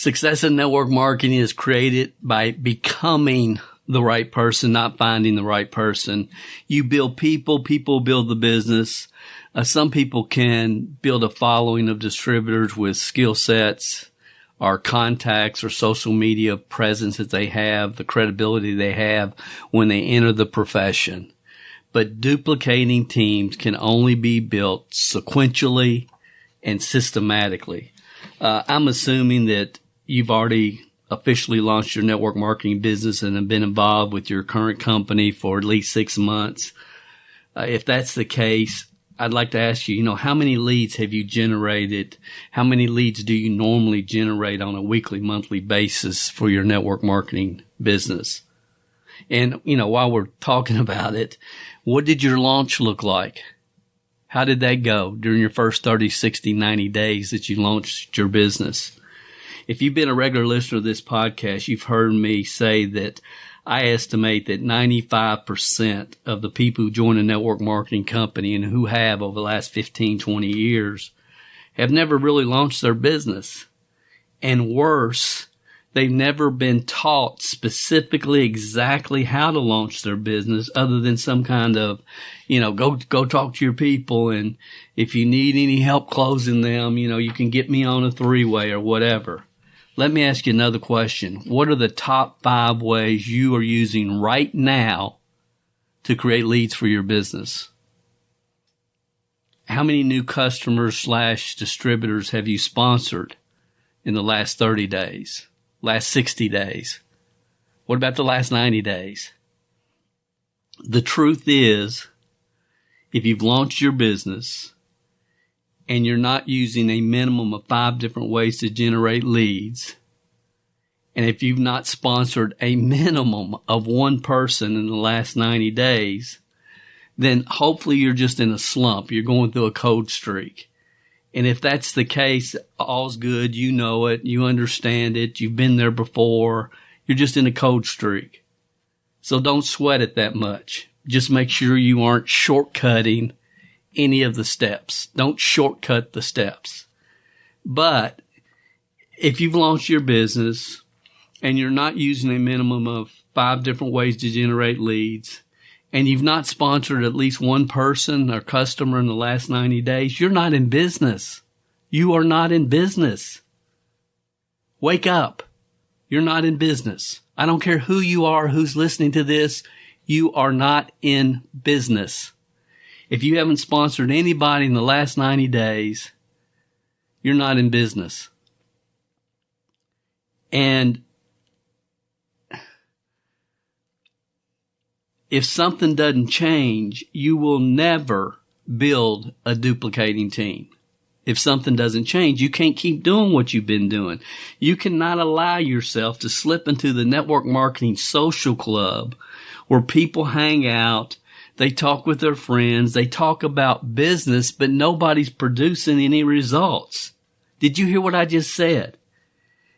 Success in network marketing is created by becoming the right person, not finding the right person. You build people, people build the business. Some people can build a following of distributors with skill sets or contacts or social media presence that they have, the credibility they have when they enter the profession. But duplicating teams can only be built sequentially and systematically. I'm assuming that you've already officially launched your network marketing business and have been involved with your current company for at least 6 months. If that's the case, I'd like to ask you, how many leads have you generated? How many leads do you normally generate on a weekly, monthly basis for your network marketing business? And, while we're talking about it, what did your launch look like? How did that go during your first 30, 60, 90 days that you launched your business? If you've been a regular listener to this podcast, you've heard me say that I estimate that 95% of the people who join a network marketing company and who have over the last 15, 20 years have never really launched their business. And worse, they've never been taught specifically exactly how to launch their business other than some kind of, go talk to your people. And if you need any help closing them, you can get me on a 3-way or whatever. Let me ask you another question. What are the top 5 ways you are using right now to create leads for your business? How many new customers / distributors have you sponsored in the last 30 days? Last 60 days? What about the last 90 days? The truth is, if you've launched your business and you're not using a minimum of 5 different ways to generate leads, and if you've not sponsored a minimum of 1 person in the last 90 days, then hopefully you're just in a slump. You're going through a cold streak. And if that's the case, all's good. You know it. You understand it. You've been there before. You're just in a cold streak. So don't sweat it that much. Just make sure you aren't shortcutting any of the steps. Don't shortcut the steps. But if you've launched your business and you're not using a minimum of 5 different ways to generate leads, and you've not sponsored at least 1 person or customer in the last 90 days, you're not in business. You are not in business. Wake up. You're not in business. I don't care who you are, who's listening to this. You are not in business. If you haven't sponsored anybody in the last 90 days, you're not in business. And if something doesn't change, you will never build a duplicating team. If something doesn't change, you can't keep doing what you've been doing. You cannot allow yourself to slip into the network marketing social club where people hang out, they talk with their friends, they talk about business, but nobody's producing any results. Did you hear what I just said?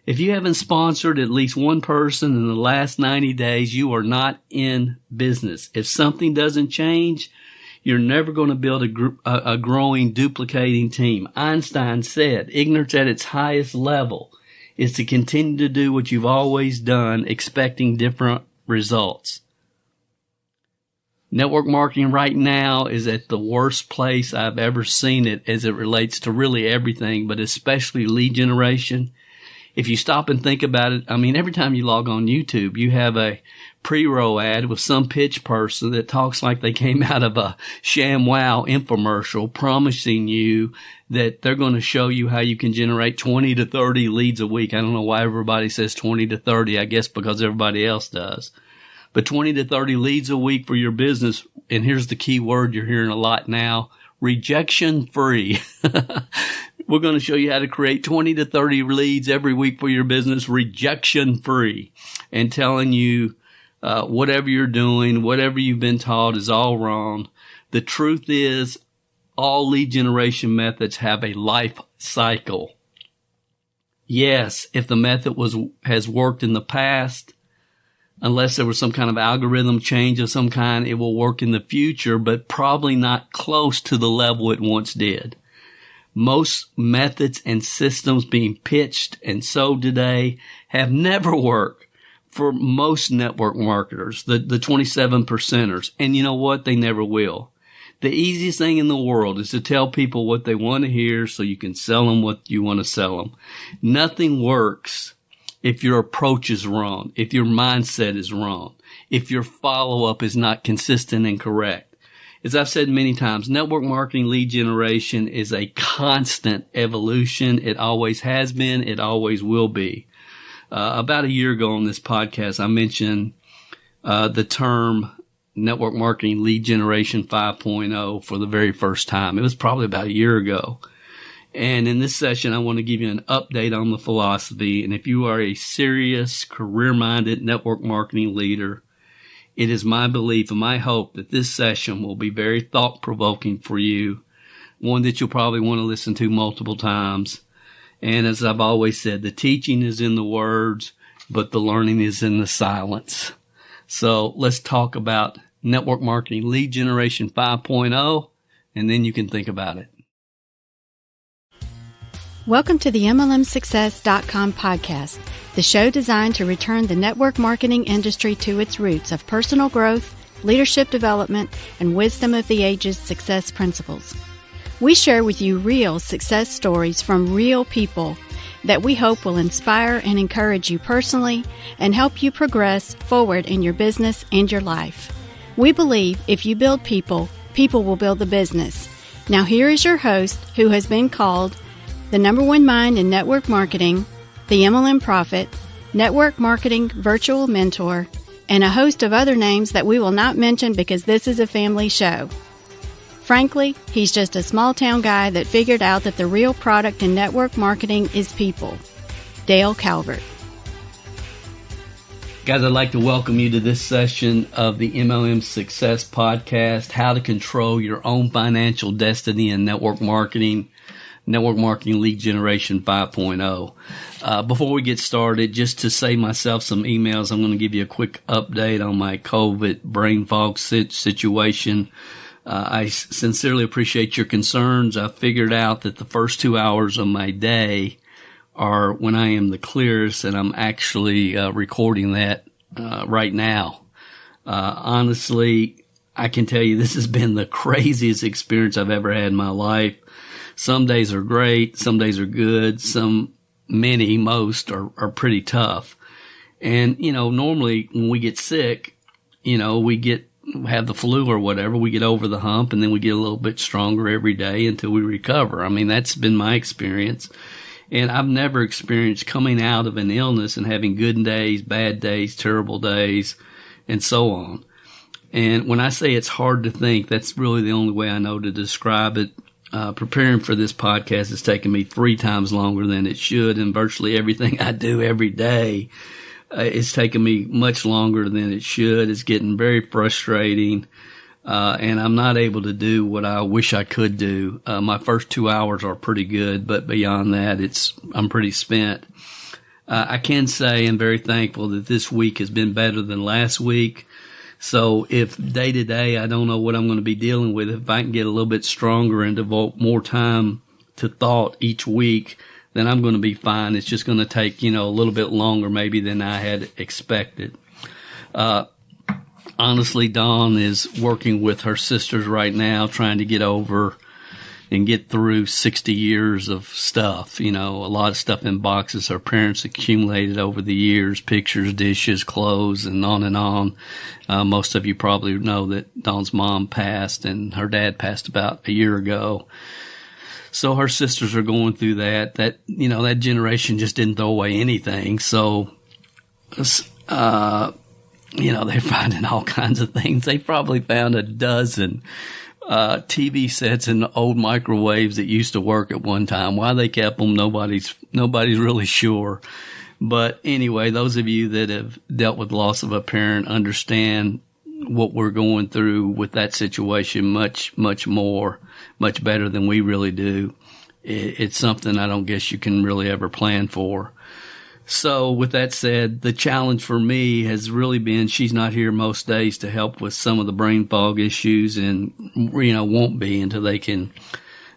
If you haven't sponsored at least 1 person in the last 90 days, you are not in business. If something doesn't change, you're never going to build a growing, duplicating team. Einstein said, ignorance at its highest level is to continue to do what you've always done, expecting different results. Network marketing right now is at the worst place I've ever seen it as it relates to really everything, but especially lead generation. If you stop and think about it, every time you log on YouTube, you have a pre-roll ad with some pitch person that talks like they came out of a ShamWow infomercial promising you that they're going to show you how you can generate 20 to 30 leads a week. I don't know why everybody says 20 to 30. I guess because everybody else does. But 20 to 30 leads a week for your business. And here's the key word you're hearing a lot now: rejection free. We're going to show you how to create 20 to 30 leads every week for your business, rejection free, and telling you whatever you're doing, whatever you've been taught is all wrong. The truth is, all lead generation methods have a life cycle. Yes, if the method has worked in the past, unless there was some kind of algorithm change of some kind, it will work in the future, but probably not close to the level it once did. Most methods and systems being pitched and sold today have never worked for most network marketers, the 27 percenters. And you know what? They never will. The easiest thing in the world is to tell people what they want to hear so you can sell them what you want to sell them. Nothing works if your approach is wrong, if your mindset is wrong, if your follow-up is not consistent and correct. As I've said many times, network marketing lead generation is a constant evolution. It always has been. It always will be. About a year ago on this podcast, I mentioned the term network marketing lead generation 5.0 for the very first time. It was probably about a year ago. And in this session, I want to give you an update on the philosophy. And if you are a serious, career-minded network marketing leader, it is my belief and my hope that this session will be very thought-provoking for you, one that you'll probably want to listen to multiple times. And as I've always said, the teaching is in the words, but the learning is in the silence. So let's talk about network marketing lead generation 5.0, and then you can think about it. Welcome to the MLMSuccess.com podcast, the show designed to return the network marketing industry to its roots of personal growth, leadership development, and wisdom of the ages success principles. We share with you real success stories from real people that we hope will inspire and encourage you personally and help you progress forward in your business and your life. We believe if you build people, people will build the business. Now here is your host, who has been called the number one mind in network marketing, the MLM Prophet, network marketing virtual mentor, and a host of other names that we will not mention because this is a family show. Frankly, he's just a small-town guy that figured out that the real product in network marketing is people. Dale Calvert. Guys, I'd like to welcome you to this session of the MLM Success podcast, How to Control Your Own Financial Destiny in Network Marketing Lead Generation 5.0. Before we get started, just to save myself some emails, I'm going to give you a quick update on my COVID brain fog situation. I sincerely appreciate your concerns. I figured out that the first 2 hours of my day are when I am the clearest, and I'm actually recording that right now. Honestly, I can tell you this has been the craziest experience I've ever had in my life. Some days are great, some days are good, most are pretty tough. And, normally when we get sick, we have the flu or whatever, we get over the hump and then we get a little bit stronger every day until we recover. I mean, that's been my experience. And I've never experienced coming out of an illness and having good days, bad days, terrible days, and so on. And when I say it's hard to think, that's really the only way I know to describe it. Preparing for this podcast has taken me 3 times longer than it should, and virtually everything I do every day it's taken me much longer than it should. It's getting very frustrating, and I'm not able to do what I wish I could do. My first 2 hours are pretty good, but beyond that, I'm pretty spent. I can say I'm very thankful that this week has been better than last week. So if day to day I don't know what I'm going to be dealing with, if I can get a little bit stronger and devote more time to thought each week, then I'm going to be fine. It's just going to take, a little bit longer maybe than I had expected. Honestly, Dawn is working with her sisters right now, trying to get over and get through 60 years of stuff, a lot of stuff in boxes her parents accumulated over the years, pictures, dishes, clothes, and on and on. Most of you probably know that Dawn's mom passed and her dad passed about a year ago. So her sisters are going through that. That generation just didn't throw away anything. So, they're finding all kinds of things. They probably found a dozen TV sets and old microwaves that used to work at one time. Why they kept them, nobody's really sure. But anyway, those of you that have dealt with loss of a parent understand what we're going through with that situation much, much more, much better than we really do. It's something I don't guess you can really ever plan for. So with that said, the challenge for me has really been she's not here most days to help with some of the brain fog issues and, won't be until they can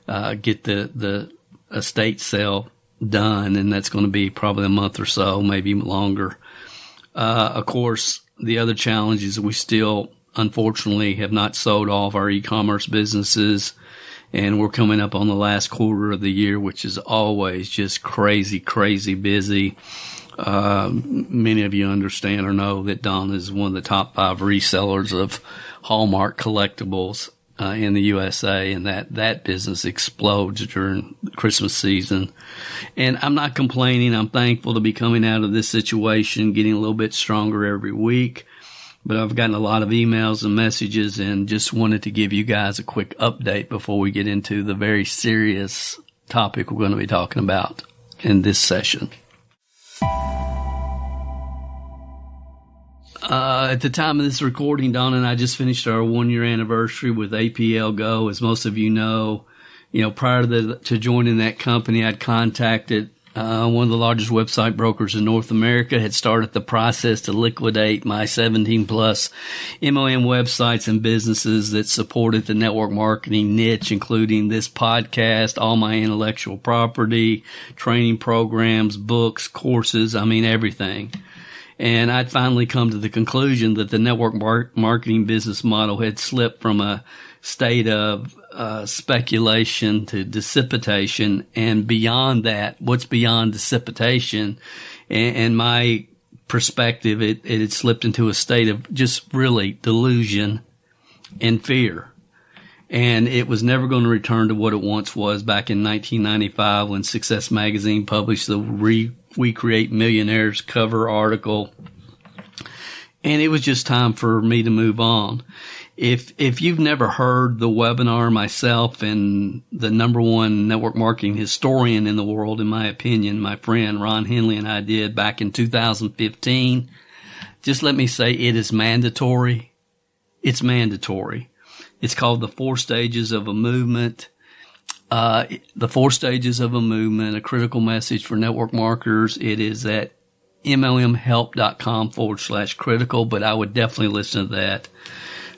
get the estate sale done, and that's going to be probably a month or so, maybe longer. Of course, the other challenge is that we still, unfortunately, have not sold all of our e-commerce businesses, and we're coming up on the last quarter of the year, which is always just crazy, crazy busy. Many of you understand or know that Don is one of the top 5 resellers of Hallmark collectibles in the USA, and that business explodes during the Christmas season. And I'm not complaining. I'm thankful to be coming out of this situation, getting a little bit stronger every week. But I've gotten a lot of emails and messages, and just wanted to give you guys a quick update before we get into the very serious topic we're going to be talking about in this session. At the time of this recording, Don and I just finished our 1-year anniversary with APL Go. As most of you know, prior to joining that company, I'd contacted one of the largest website brokers in North America, had started the process to liquidate my 17 plus MLM websites and businesses that supported the network marketing niche, including this podcast, all my intellectual property, training programs, books, courses, everything. And I'd finally come to the conclusion that the network marketing business model had slipped from a state of speculation to dissipation, and beyond that, what's beyond dissipation, and my perspective, it had slipped into a state of just really delusion and fear. And it was never going to return to what it once was back in 1995 when Success Magazine published the We Create Millionaires cover article. And it was just time for me to move on. If you've never heard the webinar, myself and the number one network marketing historian in the world, in my opinion, my friend Ron Henley and I did back in 2015, just let me say it is mandatory. It's mandatory. It's called The 4 Stages of a Movement. The 4 Stages of a Movement, a critical message for network marketers. It is at MLMhelp.com/critical, but I would definitely listen to that.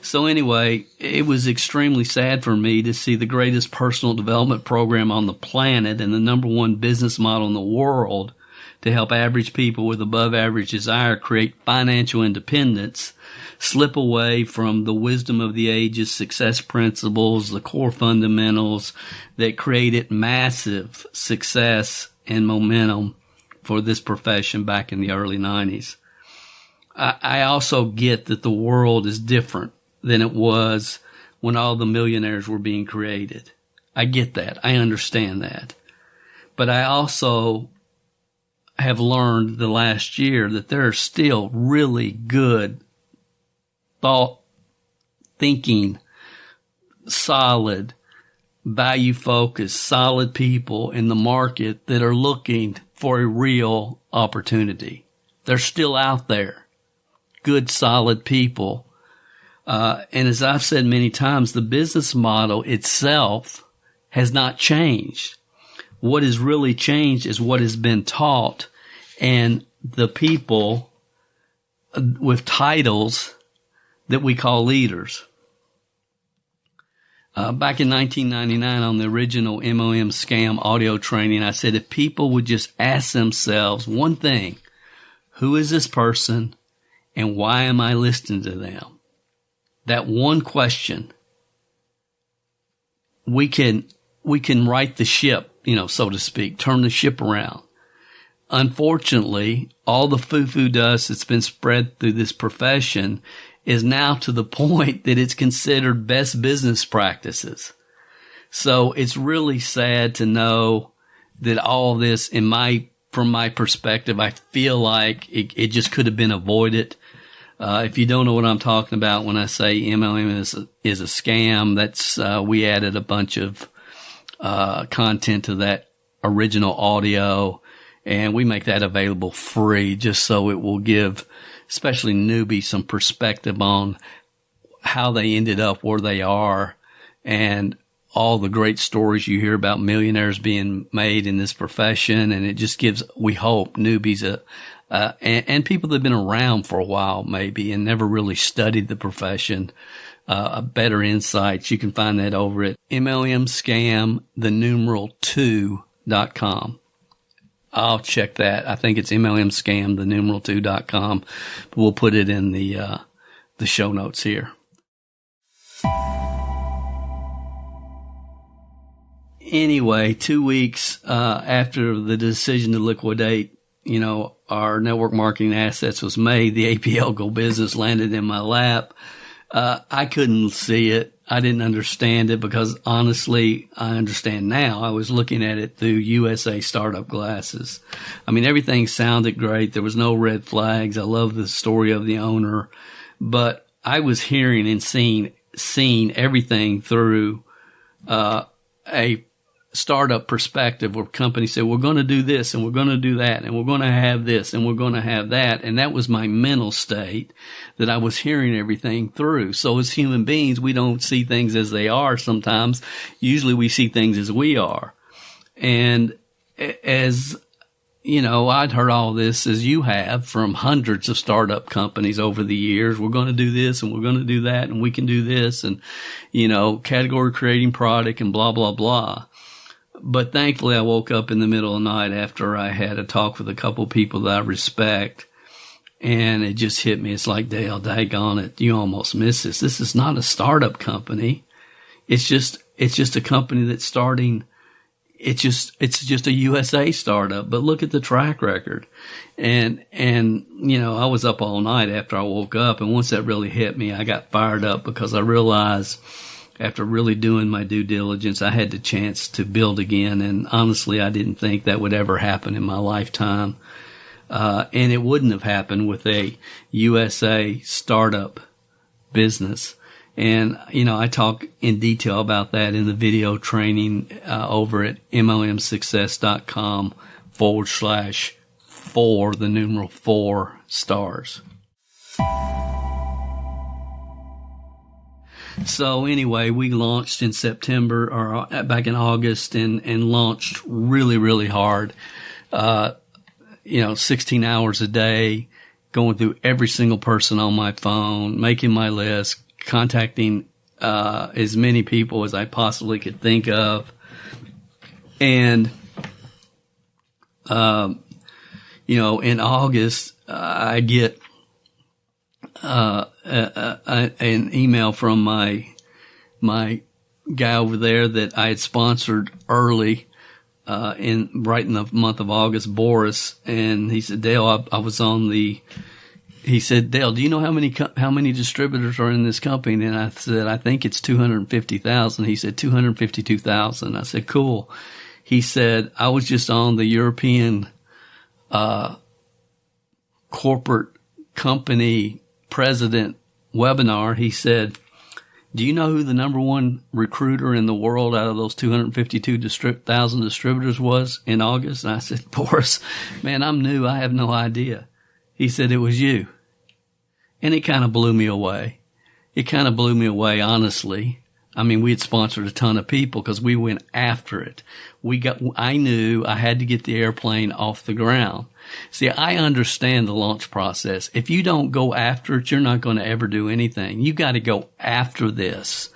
So anyway, it was extremely sad for me to see the greatest personal development program on the planet and the number one business model in the world to help average people with above average desire create financial independence slip away from the wisdom of the ages, success principles, the core fundamentals that created massive success and momentum for this profession back in the early 90s. I also get that the world is different than it was when all the millionaires were being created. I get that. I understand that. But I also have learned the last year that there are still really good thinking, solid, value-focused, solid people in the market that are looking for a real opportunity. They're still out there. Good, solid people. And as I've said many times, the business model itself has not changed. What has really changed is what has been taught, and the people with titles that we call leaders. Back in 1999 on the original MLM scam audio training, I said if people would just ask themselves one thing, who is this person and why am I listening to them? That one question, we can right the ship, so to speak, turn the ship around. Unfortunately, all the foo-foo dust that's been spread through this profession is now to the point that it's considered best business practices. So it's really sad to know that all this, from my perspective, I feel like it just could have been avoided. If you don't know what I'm talking about when I say MLM is a scam, that's we added a bunch of content to that original audio, and we make that available free just so it will give especially newbies some perspective on how they ended up where they are and all the great stories you hear about millionaires being made in this profession. And it just gives, we hope, newbies and people that have been around for a while maybe and never really studied the profession better insights. You can find that over at MLMscam2.com. I'll check that. I think it's MLMscam2.com. But we'll put it in the show notes here. Anyway, 2 weeks after the decision to liquidate, our network marketing assets was made, the APL Go Business landed in my lap. I couldn't see it. I didn't understand it because honestly, I understand now. I was looking at it through USA startup glasses. I mean, everything sounded great. There was no red flags. I love the story of the owner, but I was hearing and seeing everything through, a startup perspective where companies say, we're going to do this and we're going to do that and we're going to have this and we're going to have that. And that was my mental state that I was hearing everything through. So as human beings, we don't see things as they are sometimes. Usually we see things as we are. And as I'd heard all this as you have from hundreds of startup companies over the years. We're going to do this and we're going to do that and we can do this and, category creating product and blah, blah, blah. But thankfully, I woke up in the middle of the night after I had a talk with a couple of people that I respect, and it just hit me. It's like, Dale, daggone it, you almost missed this. This is not a startup company. It's just a company that's starting. It's just a USA startup. But look at the track record, and I was up all night after I woke up, and once that really hit me, I got fired up because I realized, after really doing my due diligence, I had the chance to build again. And honestly, I didn't think that would ever happen in my lifetime. And it wouldn't have happened with a USA startup business. And, I talk in detail about that in the video training, over at MLMsuccess.com/4 stars. So anyway, we launched in September or back in August and launched really, really hard. 16 hours a day, going through every single person on my phone, making my list, contacting, as many people as I possibly could think of. And, in August, I get, an email from my guy over there that I had sponsored early, right in the month of August, Boris, and he said, Dale, he said, Dale, do you know how many distributors are in this company? And I said, I think it's 250,000. He said, 252,000. I said, cool. He said, I was just on the European, corporate company president webinar. He said, do you know who the number one recruiter in the world out of those 252,000 distributors was in August? And I said, Boris, man, I'm new. I have no idea. He said, it was you. And it kind of blew me away. Honestly. I mean, we had sponsored a ton of people because we went after it. I knew I had to get the airplane off the ground. See, I understand the launch process. If you don't go after it, you're not going to ever do anything. You got to go after this.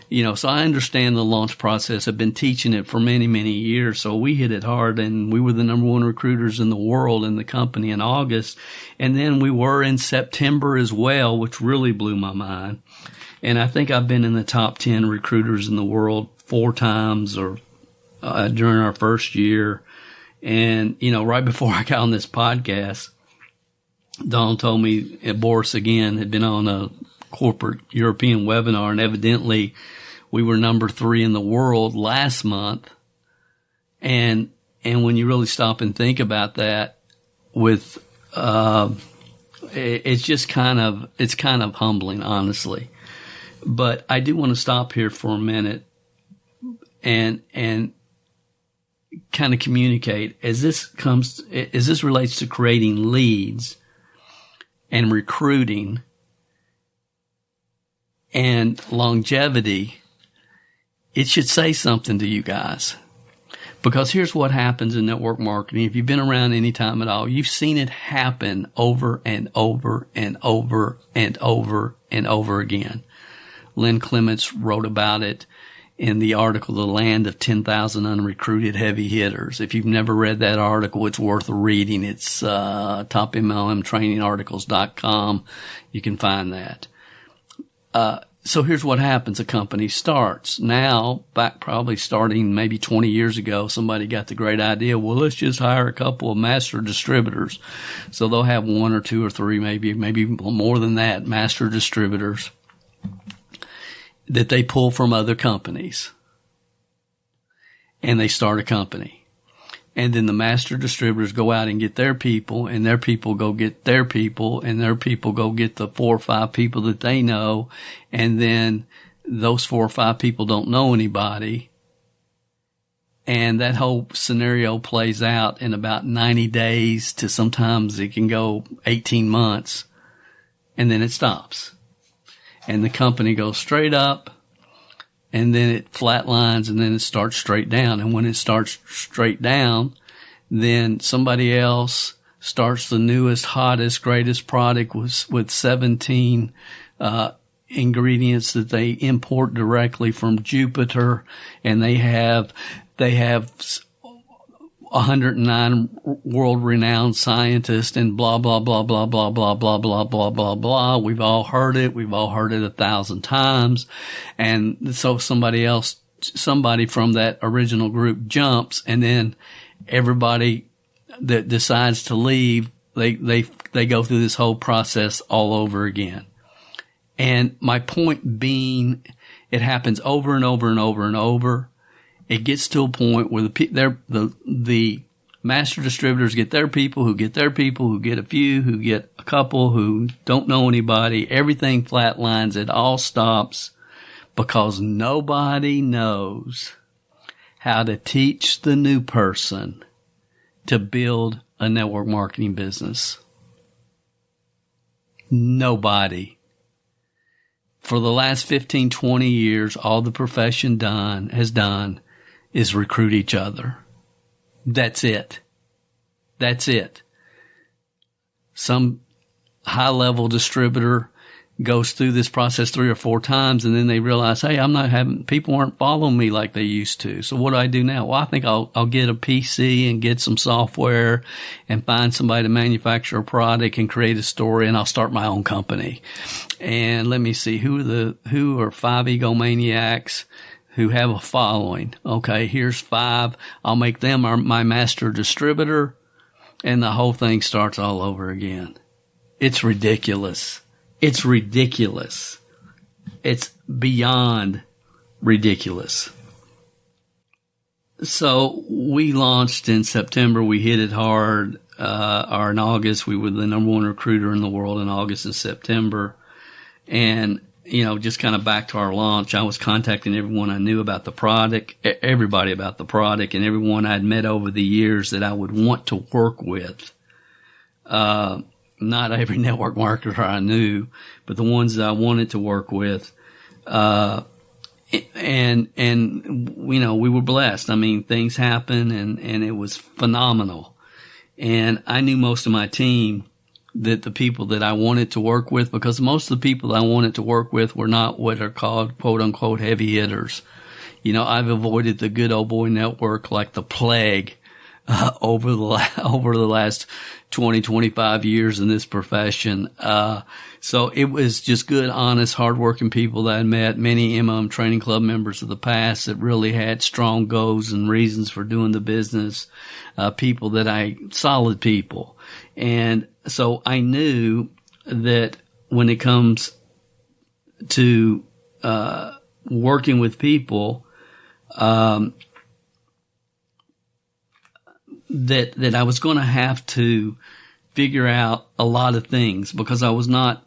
So I understand the launch process. I've been teaching it for many, many years. So we hit it hard, and we were the number one recruiters in the world in the company in August. And then we were in September as well, which really blew my mind. And I think I've been in the top 10 recruiters in the world 4 times or during our first year. And, right before I got on this podcast, Don told me Boris again had been on a corporate European webinar, and evidently we were number 3 in the world last month. And when you really stop and think about that with, it's kind of humbling, honestly. But I do want to stop here for a minute and kind of communicate as this relates to creating leads and recruiting and longevity. It should say something to you guys, because here's what happens in network marketing. If you've been around any time at all, you've seen it happen over and over and over and over and over again. Lynn Clements wrote about it in the article, The Land of 10,000 Unrecruited Heavy Hitters. If you've never read that article, it's worth reading. It's topmlmtrainingarticles.com. You can find that. So here's what happens. A company starts. Now, back probably starting maybe 20 years ago, somebody got the great idea, well, let's just hire a couple of master distributors. So they'll have one or two or three, maybe more than that, master distributors that they pull from other companies. And they start a company. And then the master distributors go out and get their people, and their people go get their people, and their people go get the 4 or 5 people that they know. And then those 4 or 5 people don't know anybody. And that whole scenario plays out in about 90 days to sometimes it can go 18 months. And then it stops. And the company goes straight up. And then it flatlines, and then it starts straight down. And when it starts straight down, then somebody else starts the newest, hottest, greatest product with 17 ingredients that they import directly from Jupiter, and they have 109 world-renowned scientists and blah, blah, blah, blah, blah, blah, blah, blah, blah, blah, blah. We've all heard it. We've all heard it 1,000 times. And so somebody from that original group jumps, and then everybody that decides to leave, they go through this whole process all over again. And my point being, it happens over and over and over and over. It gets to a point where the master distributors get their people, who get their people, who get a few, who get a couple, who don't know anybody. Everything flatlines. It all stops because nobody knows how to teach the new person to build a network marketing business. Nobody. For the last 15, 20 years, all the profession has done is recruit each other. That's it. That's it. Some high-level distributor goes through this process 3 or 4 times, and then they realize, hey, people aren't following me like they used to. So what do I do now? Well, I think I'll get a PC and get some software and find somebody to manufacture a product and create a story, and I'll start my own company. And let me see, who are 5 egomaniacs who have a following? Okay, here's 5. I'll make them my master distributor, and the whole thing starts all over again. It's ridiculous. It's ridiculous. It's beyond ridiculous. So we launched in September. We hit it hard. Or in August, we were the #1 recruiter in the world in August and September. And, just kind of back to our launch, I was contacting everyone I knew about the product, everybody about the product, and everyone I'd met over the years that I would want to work with. Not every network marketer I knew, but the ones that I wanted to work with. And we were blessed. I mean, things happen and it was phenomenal. And I knew most of my team, that the people that I wanted to work with, because most of the people I wanted to work with were not what are called quote unquote heavy hitters. I've avoided the good old boy network like the plague, over the last 20, 25 years in this profession. So it was just good, honest, hardworking people that I met, many MLM Training Club members of the past that really had strong goals and reasons for doing the business, solid people. And so I knew that when it comes to, working with people, that I was going to have to figure out a lot of things, because I was not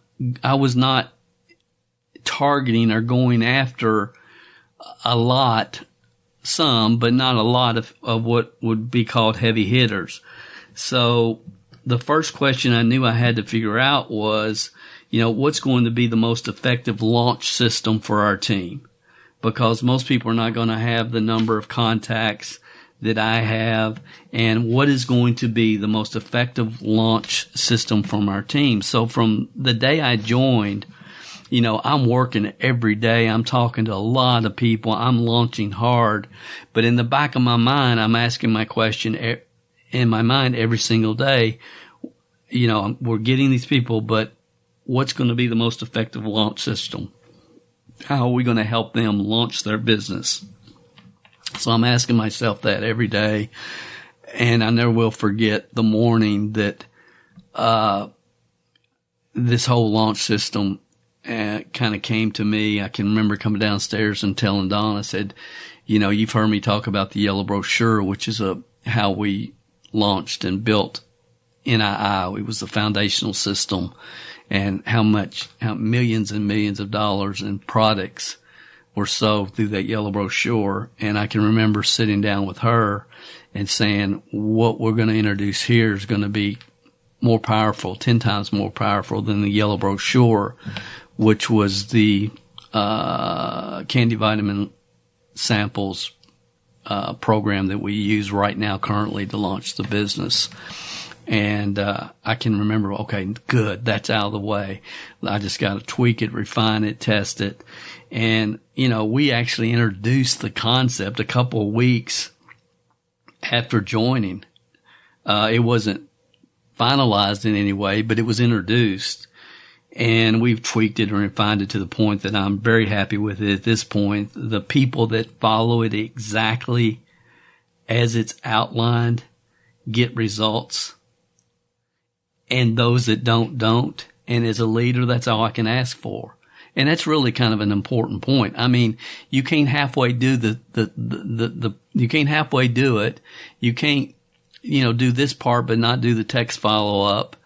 targeting or going after some, but not a lot of what would be called heavy hitters. So the first question I knew I had to figure out was, what's going to be the most effective launch system for our team? Because most people are not going to have the number of contacts that I have, and what is going to be the most effective launch system from our team. So from the day I joined, I'm working every day. I'm talking to a lot of people. I'm launching hard. But in the back of my mind, I'm asking my question in my mind every single day. We're getting these people, but what's going to be the most effective launch system? How are we going to help them launch their business? So I'm asking myself that every day. And I never will forget the morning that this whole launch system kind of came to me. I can remember coming downstairs and telling Don, I said, you've heard me talk about the yellow brochure, which is how we launched and built NII. It was the foundational system, and how millions and millions of dollars in products were sold through that yellow brochure. And I can remember sitting down with her and saying, what we're going to introduce here is going to be more powerful, 10 times more powerful than the yellow brochure, which was the candy vitamin samples program that we use right now currently to launch the business. And I can remember, okay, good, that's out of the way. I just got to tweak it, refine it, test it. And, we actually introduced the concept a couple of weeks after joining. It wasn't finalized in any way, but it was introduced. And we've tweaked it and refined it to the point that I'm very happy with it at this point. The people that follow it exactly as it's outlined get results. And those that don't. And as a leader, that's all I can ask for. And that's really kind of an important point. I mean, you can't halfway do you can't halfway do it. You can't, do this part, but not do the text follow up.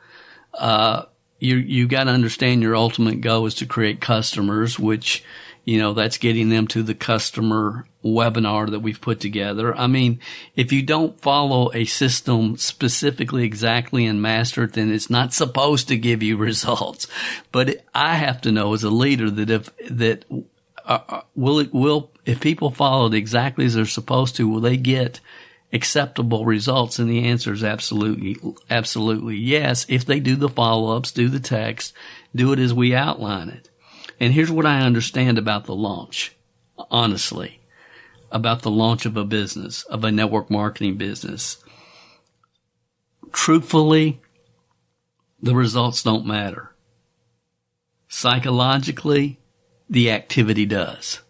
You got to understand your ultimate goal is to create customers, which, that's getting them to the customer webinar that we've put together. I mean, if you don't follow a system specifically, exactly, and master it, then it's not supposed to give you results. But I have to know as a leader that if people follow it exactly as they're supposed to, will they get acceptable results? And the answer is absolutely yes. If they do the follow-ups, do the text, do it as we outline it. And here's what I understand about the launch, honestly, about the launch of a business, of a network marketing business. Truthfully, the results don't matter. Psychologically, the activity does.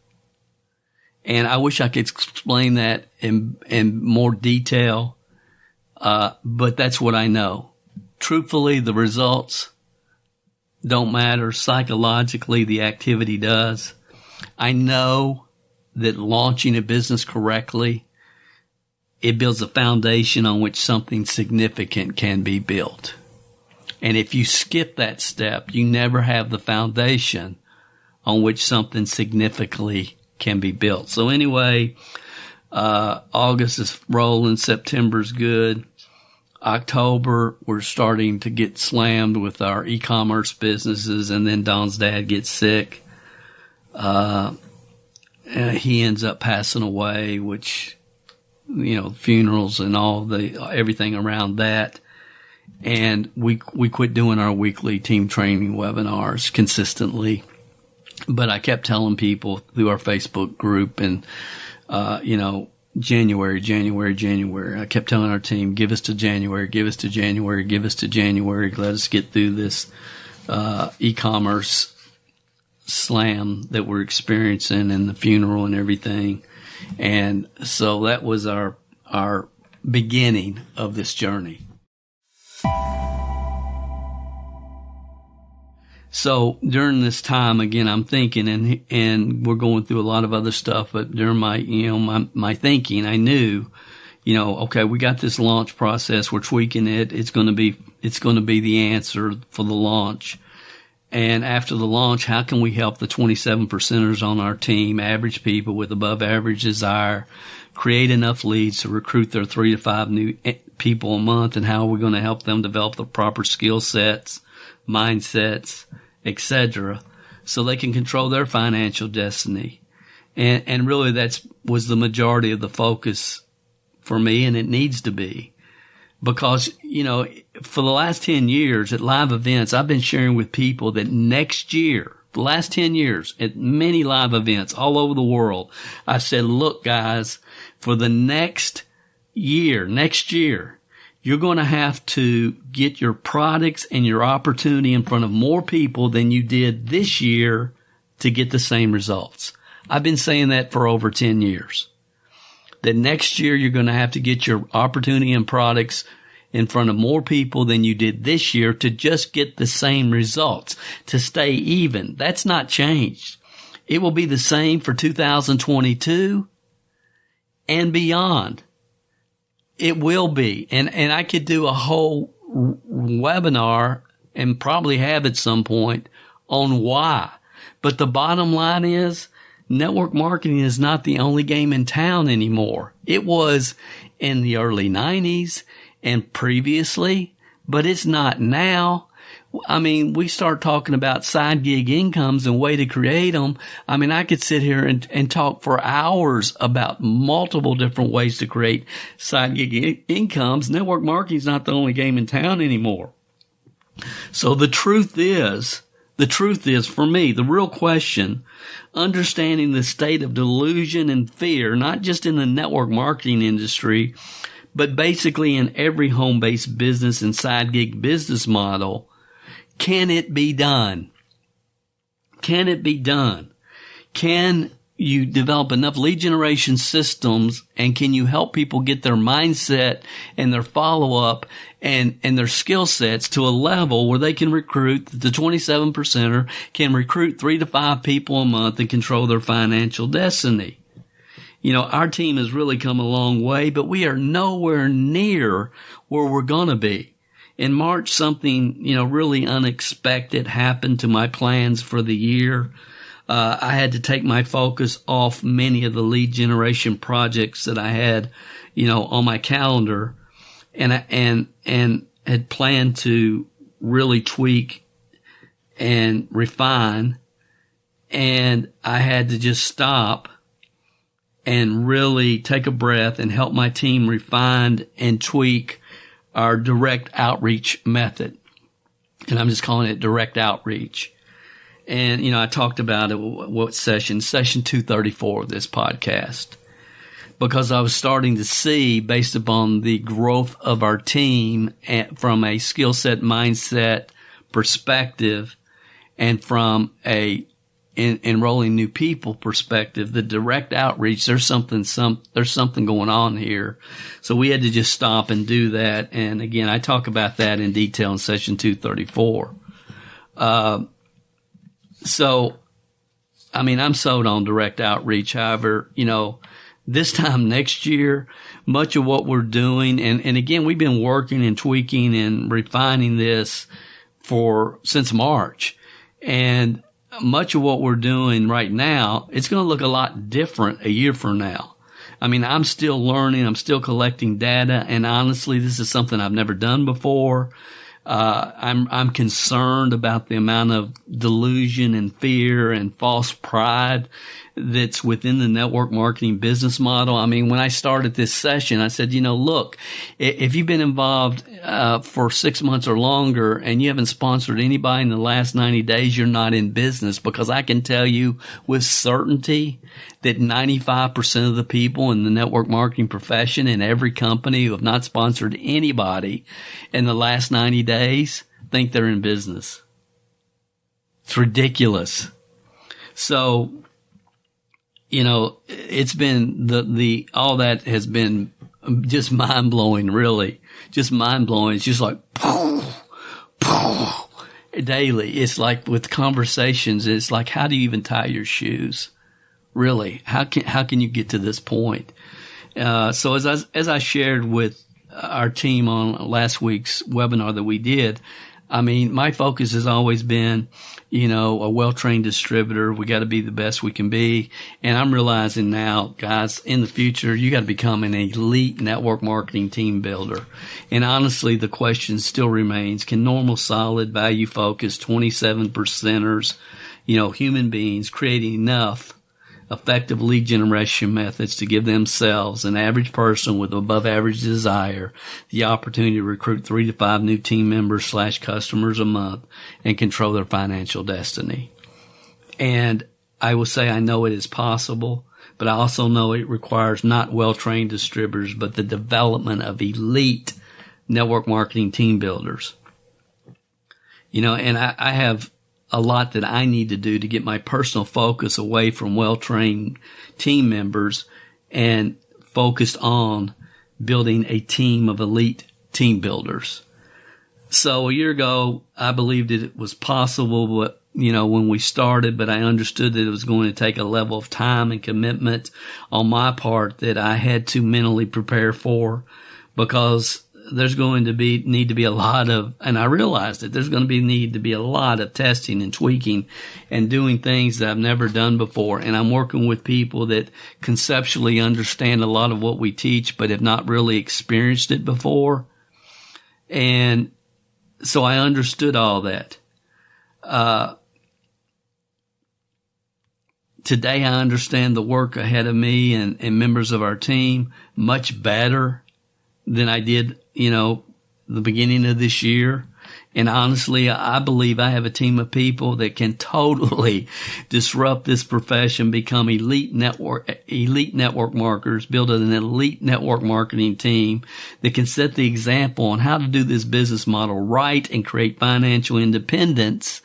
And I wish I could explain that in more detail, but that's what I know. Truthfully, the results don't matter. Psychologically, the activity does. I know that launching a business correctly, it builds a foundation on which something significant can be built. And if you skip that step, you never have the foundation on which something significantly can be built. So anyway, August is rolling, September's good. October, we're starting to get slammed with our e-commerce businesses, and then Don's dad gets sick. He ends up passing away, which, funerals and everything around that. And we quit doing our weekly team training webinars consistently. But I kept telling people through our Facebook group and, January. I kept telling our team, give us to January. Let us get through this e-commerce slam that we're experiencing and the funeral and everything. And so that was our beginning of this journey. So during this time, again, I'm thinking, and we're going through a lot of other stuff, but during my thinking, I knew, okay, we got this launch process. We're tweaking it. It's going to be the answer for the launch. And after the launch, how can we help the 27%ers on our team, average people with above average desire, create enough leads to recruit their 3 to 5 new people a month? And how are we going to help them develop the proper skill sets, mindsets, etc., so they can control their financial destiny? And really that was the majority of the focus for me, and it needs to be. Because, for the last 10 years at live events, I've been sharing with people that next year, the last 10 years at many live events all over the world. I said, look, guys, for the next year, you're going to have to get your products and your opportunity in front of more people than you did this year to get the same results. I've been saying that for over 10 years. That next year you're going to have to get your opportunity and products in front of more people than you did this year to just get the same results, to stay even. That's not changed. It will be the same for 2022 and beyond. It will be. And I could do a whole webinar and probably have at some point on why. But the bottom line is network marketing is not the only game in town anymore. It was in the early 90s and previously, but it's not now. I mean, we start talking about side gig incomes and way to create them. I mean, I could sit here and talk for hours about multiple different ways to create side gig incomes. Network marketing is not the only game in town anymore. So the truth is for me, the real question, understanding the state of delusion and fear, not just in the network marketing industry, but basically in every home-based business and side gig business model. Can it be done? Can it be done? Can you develop enough lead generation systems, and can you help people get their mindset and their follow-up and their skill sets to a level where they can recruit, the 27%er can recruit 3 to 5 people a month and control their financial destiny? You know, our team has really come a long way, but we are nowhere near where we're going to be. In March, something, really unexpected happened to my plans for the year. I had to take my focus off many of the lead generation projects that I had, on my calendar, and had planned to really tweak and refine. And I had to just stop and really take a breath and help my team refine and tweak our direct outreach method. And I'm just calling it direct outreach. And, I talked about it, what session 234 of this podcast, because I was starting to see, based upon the growth of our team from a skill set mindset perspective and from a enrolling new people perspective, the direct outreach, there's something going on here. So we had to just stop and do that. And again, I talk about that in detail in session 234. I'm sold on direct outreach. However, this time next year, much of what we're doing, and again, we've been working and tweaking and refining this since March. And much of what we're doing right now, it's going to look a lot different a year from now. I'm still learning. I'm still collecting data. And honestly, this is something I've never done before. I'm concerned about the amount of delusion and fear and false pride that's within the network marketing business model. When I started this session, I said, look, if you've been involved for 6 months or longer and you haven't sponsored anybody in the last 90 days, you're not in business, because I can tell you with certainty that 95% of the people in the network marketing profession in every company who have not sponsored anybody in the last 90 days think they're in business. It's ridiculous. So, it's been all that has been just mind blowing, really. Just mind blowing. It's just like, daily. It's like with conversations, it's like, how do you even tie your shoes? Really? How can you get to this point? So as I shared with our team on last week's webinar that we did, my focus has always been, a well-trained distributor. We got to be the best we can be. And I'm realizing now, guys, in the future, you got to become an elite network marketing team builder. And honestly, the question still remains, can normal, solid, value-focused 27%ers, human beings create enough effective lead generation methods to give themselves, an average person with above average desire, the opportunity to recruit 3 to 5 new team members / customers a month and control their financial destiny? And I will say I know it is possible, but I also know it requires not well-trained distributors, but the development of elite network marketing team builders. And I have a lot that I need to do to get my personal focus away from well-trained team members and focused on building a team of elite team builders. So a year ago, I believed it was possible, but when we started, but I understood that it was going to take a level of time and commitment on my part that I had to mentally prepare for, because there's going to need to be a lot of, and I realized that there's going to need to be a lot of testing and tweaking and doing things that I've never done before. And I'm working with people that conceptually understand a lot of what we teach, but have not really experienced it before. And so I understood all that. Today I understand the work ahead of me and members of our team much better than I did, the beginning of this year. And honestly, I believe I have a team of people that can totally disrupt this profession, become elite network marketers, build an elite network marketing team that can set the example on how to do this business model right and create financial independence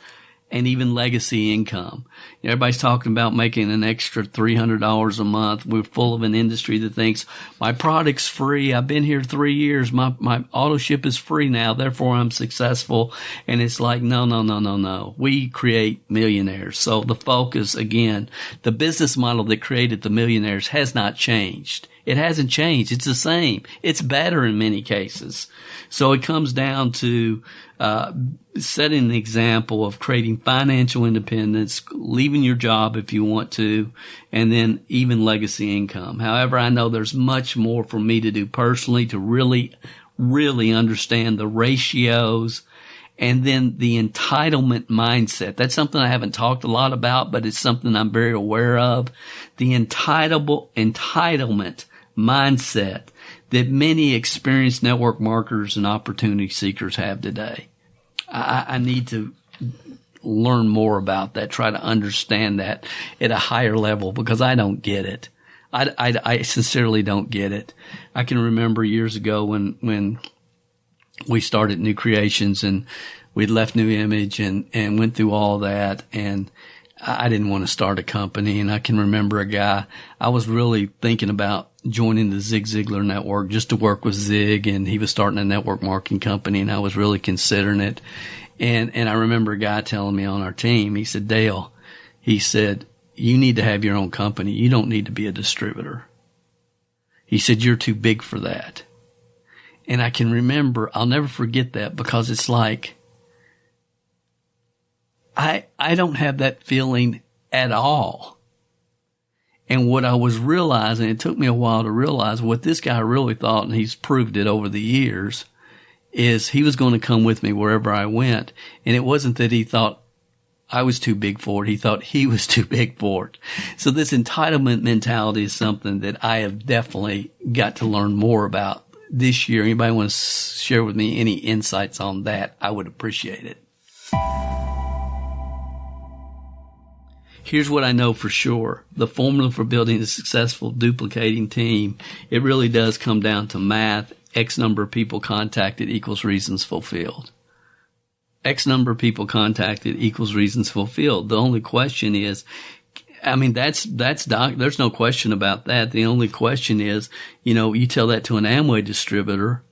and even legacy income. Everybody's talking about making an extra $300 a month. We're full of an industry that thinks my product's free. I've been here 3 years. My auto ship is free now. Therefore, I'm successful. And it's like, no. We create millionaires. So the focus, again, the business model that created the millionaires has not changed. It hasn't changed. It's the same. It's better in many cases. So it comes down to setting the example of creating financial independence, leaving your job if you want to, and then even legacy income. However, I know there's much more for me to do personally to really, really understand the ratios and then the entitlement mindset. That's something I haven't talked a lot about, but it's something I'm very aware of. The entitlement mindset that many experienced network marketers and opportunity seekers have today. I need to learn more about that, try to understand that at a higher level, because I don't get it. I sincerely don't get it. I can remember years ago when we started New Creations and we'd left New Image and went through all that, and I didn't want to start a company. And I can remember a guy, I was really thinking about joining the Zig Ziglar network just to work with Zig, and he was starting a network marketing company, and I was really considering it. And I remember a guy telling me on our team, he said, Dale, he said, you need to have your own company. You don't need to be a distributor. He said, you're too big for that. And I can remember, I'll never forget that, because it's like, I don't have that feeling at all. And what I was realizing, it took me a while to realize what this guy really thought, and he's proved it over the years, is he was going to come with me wherever I went. And it wasn't that he thought I was too big for it. He thought he was too big for it. So this entitlement mentality is something that I have definitely got to learn more about this year. Anybody want to share with me any insights on that? I would appreciate it. Here's what I know for sure. The formula for building a successful duplicating team, it really does come down to math. X number of people contacted equals reasons fulfilled. X number of people contacted equals reasons fulfilled. The only question is, there's no question about that. The only question is, you tell that to an Amway distributor,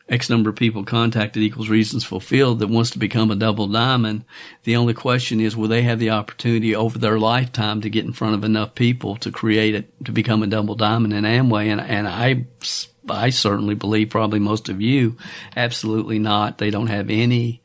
X number of people contacted equals reasons fulfilled, that wants to become a double diamond. The only question is, will they have the opportunity over their lifetime to get in front of enough people to create it, to become a double diamond in Amway? And I certainly believe, probably most of you, absolutely not. They don't have any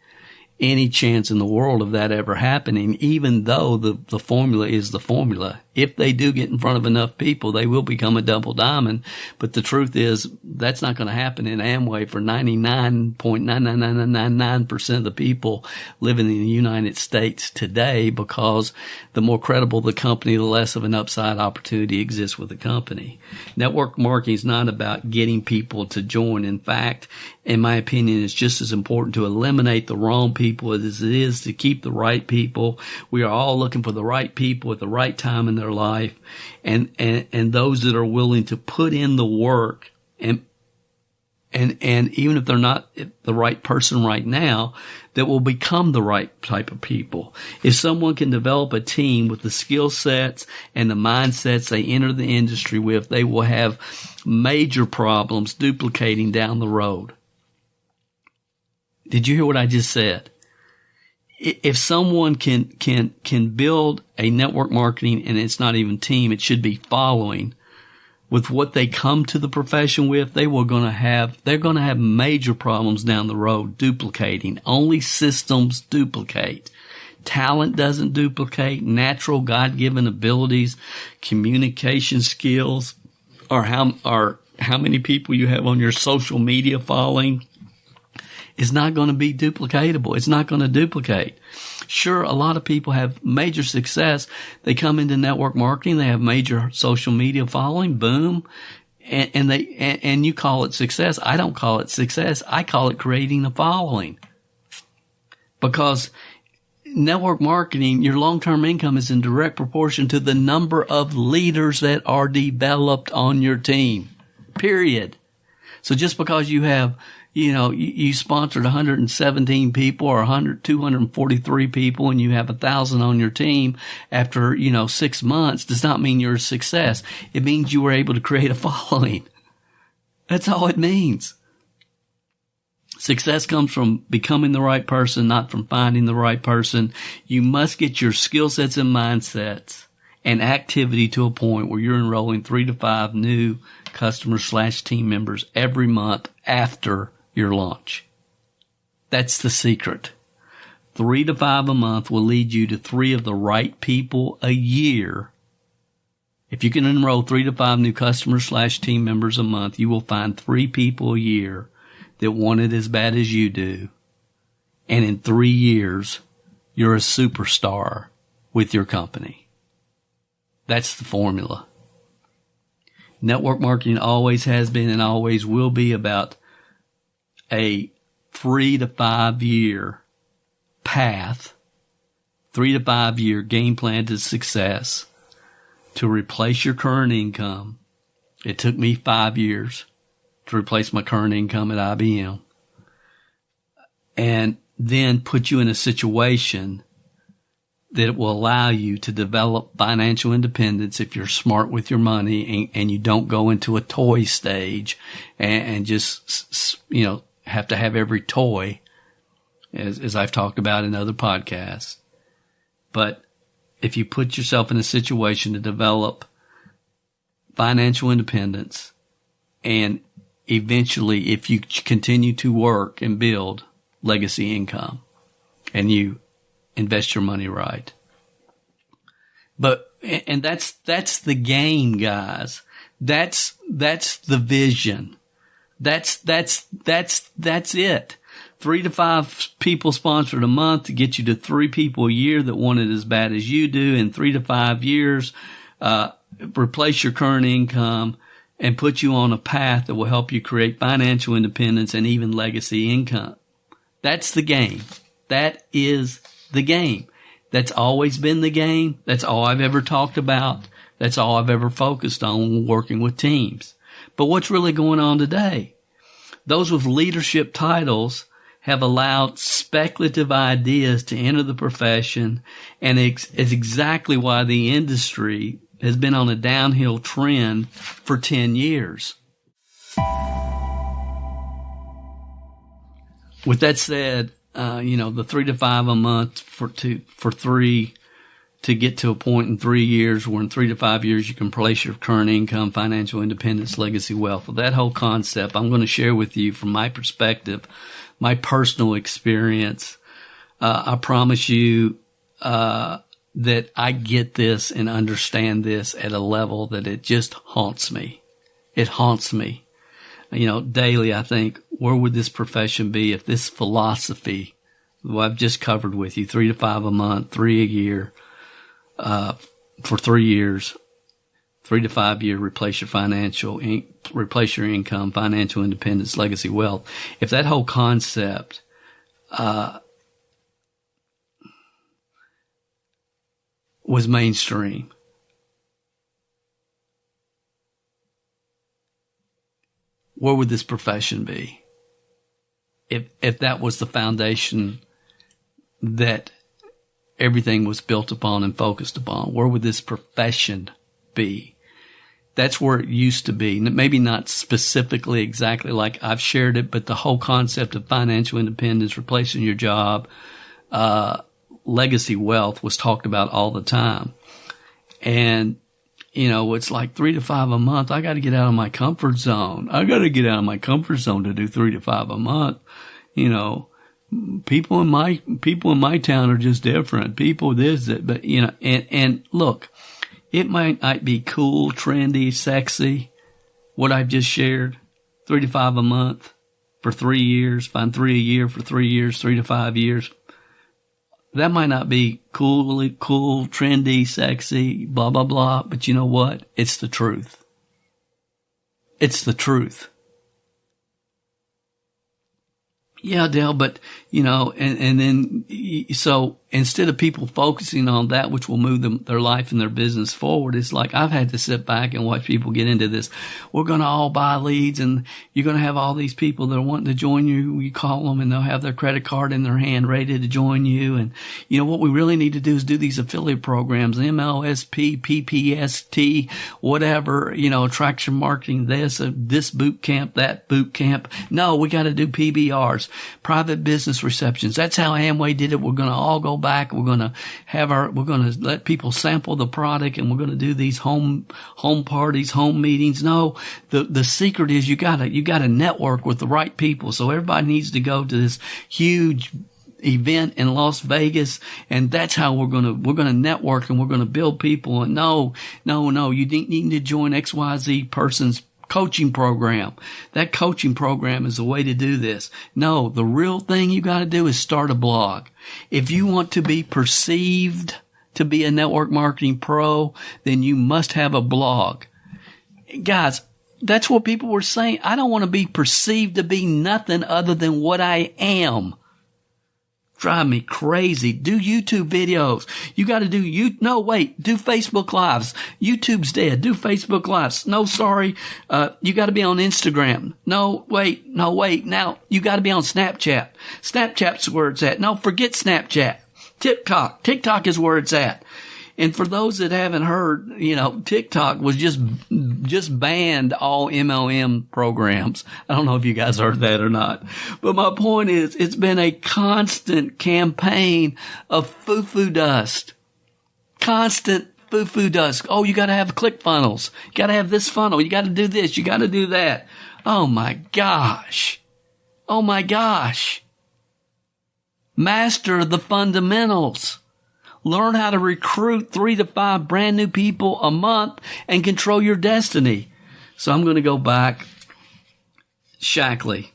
chance in the world of that ever happening, even though the formula is the formula. If they do get in front of enough people, they will become a double diamond. But the truth is, that's not going to happen in Amway for 99.99999% of the people living in the United States today, because the more credible the company, the less of an upside opportunity exists with the company. Network marketing is not about getting people to join. In fact, in my opinion, it's just as important to eliminate the wrong people as it is to keep the right people. We are all looking for the right people at the right time in their life, and those that are willing to put in the work, and even if they're not the right person right now, that will become the right type of people. If someone can develop a team with the skill sets and the mindsets they enter the industry with, they will have major problems duplicating down the road. Did you hear what I just said? If someone can build a network marketing, and it's not even team, it should be following, with what they come to the profession with, they're going to have major problems down the road duplicating. Only systems duplicate. Talent doesn't duplicate. Natural God-given abilities, communication skills, or how many people you have on your social media following is not going to be duplicatable. It's not going to duplicate. Sure, a lot of people have major success. They come into network marketing, they have major social media following, boom, and you call it success. I don't call it success. I call it creating a following. Because network marketing, your long-term income is in direct proportion to the number of leaders that are developed on your team. Period. So just because you have, you sponsored 117 people or 243 people and you have 1,000 on your team after, 6 months does not mean you're a success. It means you were able to create a following. That's all it means. Success comes from becoming the right person, not from finding the right person. You must get your skill sets and mindsets and activity to a point where you're enrolling 3 to 5 new customers/team members every month after your launch. That's the secret. 3 to 5 a month will lead you to 3 of the right people a year. If you can enroll 3 to 5 new customers/team members a month, you will find 3 people a year that want it as bad as you do. And in 3 years, you're a superstar with your company. That's the formula. Network marketing always has been and always will be about a 3 to 5 year path, 3 to 5 year game plan to success to replace your current income. It took me 5 years to replace my current income at IBM, and then put you in a situation that will allow you to develop financial independence if you're smart with your money and you don't go into a toy stage and just, have to have every toy, as I've talked about in other podcasts. But if you put yourself in a situation to develop financial independence, and eventually if you continue to work and build legacy income and you invest your money right. And that's the game, guys. That's the vision. That's it. 3 to 5 people sponsored a month to get you to 3 people a year that want it as bad as you do. In 3 to 5 years, replace your current income and put you on a path that will help you create financial independence and even legacy income. That's the game. That is the game. That's always been the game. That's all I've ever talked about. That's all I've ever focused on working with teams. But what's really going on today? Those with leadership titles have allowed speculative ideas to enter the profession, and it's exactly why the industry has been on a downhill trend for 10 years. With that said, the 3 to 5 a month for 3 to get to a point in 3 years where in 3 to 5 years you can place your current income, financial independence, legacy wealth. Well, that whole concept I'm going to share with you from my perspective, my personal experience. I promise you, that I get this and understand this at a level that it just haunts me. It haunts me. Daily I think, where would this profession be if this philosophy, what I've just covered with you, 3 to 5 a month, 3 a year, for 3 years, 3 to 5 year, replace your income, financial independence, legacy wealth. If that whole concept, was mainstream, where would this profession be? If that was the foundation that everything was built upon and focused upon, where would this profession be? That's where it used to be. Maybe not specifically exactly like I've shared it, but the whole concept of financial independence, replacing your job, legacy wealth was talked about all the time. And, it's like 3 to 5 a month. I got to get out of my comfort zone. I got to get out of my comfort zone to do 3 to 5 a month. People in my town are just different. People this, that, but, and look, it might not be cool, trendy, sexy, what I've just shared, 3 to 5 a month for 3 years, find 3 a year for 3 years, 3 to 5 years. That might not be cool, trendy, sexy, blah, blah, blah. But you know what? It's the truth. It's the truth. Yeah, Dale, but, and then, so instead of people focusing on that, which will move their life and their business forward, it's like I've had to sit back and watch people get into this. We're going to all buy leads, and you're going to have all these people that are wanting to join you. You call them and they'll have their credit card in their hand ready to join you. And, what we really need to do is do these affiliate programs, MLSP, PPST, whatever, attraction marketing, this boot camp, that boot camp. No, we got to do PBRs. Private business receptions. That's how Amway did it. We're going to all go back. We're going to let people sample the product, and we're going to do these home parties, home meetings. No, the secret is you got to network with the right people. So everybody needs to go to this huge event in Las Vegas, and that's how we're going to network, and we're going to build people. And no, you need to join XYZ person's coaching program. That coaching program is the way to do this. No, the real thing you got to do is start a blog. If you want to be perceived to be a network marketing pro, then you must have a blog. Guys, that's what people were saying. I don't want to be perceived to be nothing other than what I am. Drive me crazy. Do YouTube videos. You got to do do Facebook Lives. YouTube's dead. Do Facebook Lives. No, sorry. You got to be on Instagram. No, wait. Now you got to be on Snapchat. Snapchat's where it's at. No, forget Snapchat. TikTok is where it's at. And for those that haven't heard, TikTok was just banned all MLM programs. I don't know if you guys heard that or not. But my point is, it's been a constant campaign of foo-foo dust. Constant foo-foo dust. Oh, you got to have ClickFunnels. You got to have this funnel. You got to do this. You got to do that. Oh my gosh. Master the fundamentals. Learn how to recruit 3 to 5 brand new people a month and control your destiny. So I'm going to go back. Shackley.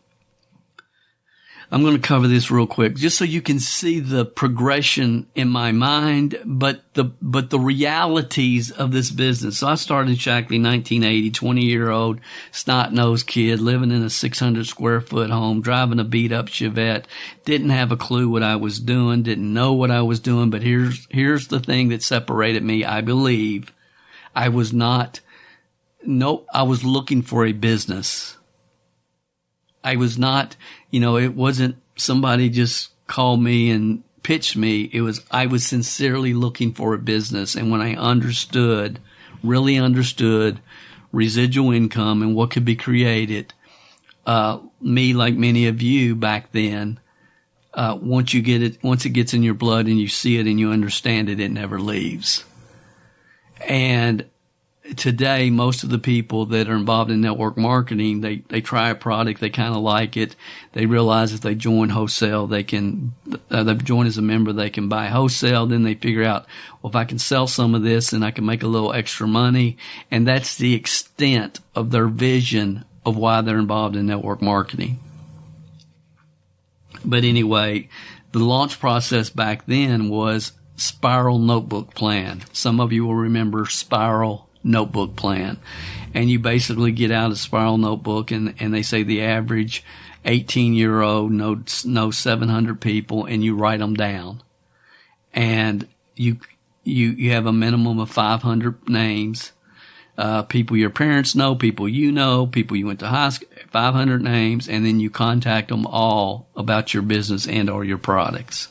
I'm going to cover this real quick just so you can see the progression in my mind, but the realities of this business. So I started Shackley 1980, 20-year-old snot-nosed kid living in a 600 square foot home, driving a beat up Chevette. Didn't have a clue what I was doing, didn't know what I was doing, but here's the thing that separated me. I believe I was looking for a business. I was not, it wasn't somebody just called me and pitched me. I was sincerely looking for a business. And when I really understood residual income and what could be created, me, like many of you back then, once it gets in your blood and you see it and you understand it, it never leaves. And today, most of the people that are involved in network marketing, they try a product, they kind of like it. They realize if they join wholesale, they join as a member, they can buy wholesale. Then they figure out, well, if I can sell some of this and I can make a little extra money. And that's the extent of their vision of why they're involved in network marketing. But anyway, the launch process back then was Spiral Notebook Plan. Some of you will remember Spiral Notebook Plan. And you basically get out a Spiral Notebook and they say the average 18-year-old knows 700 people, and you write them down. And you have a minimum of 500 names. People your parents know, people you know, people you went to high school, 500 names, and then you contact them all about your business and or your products.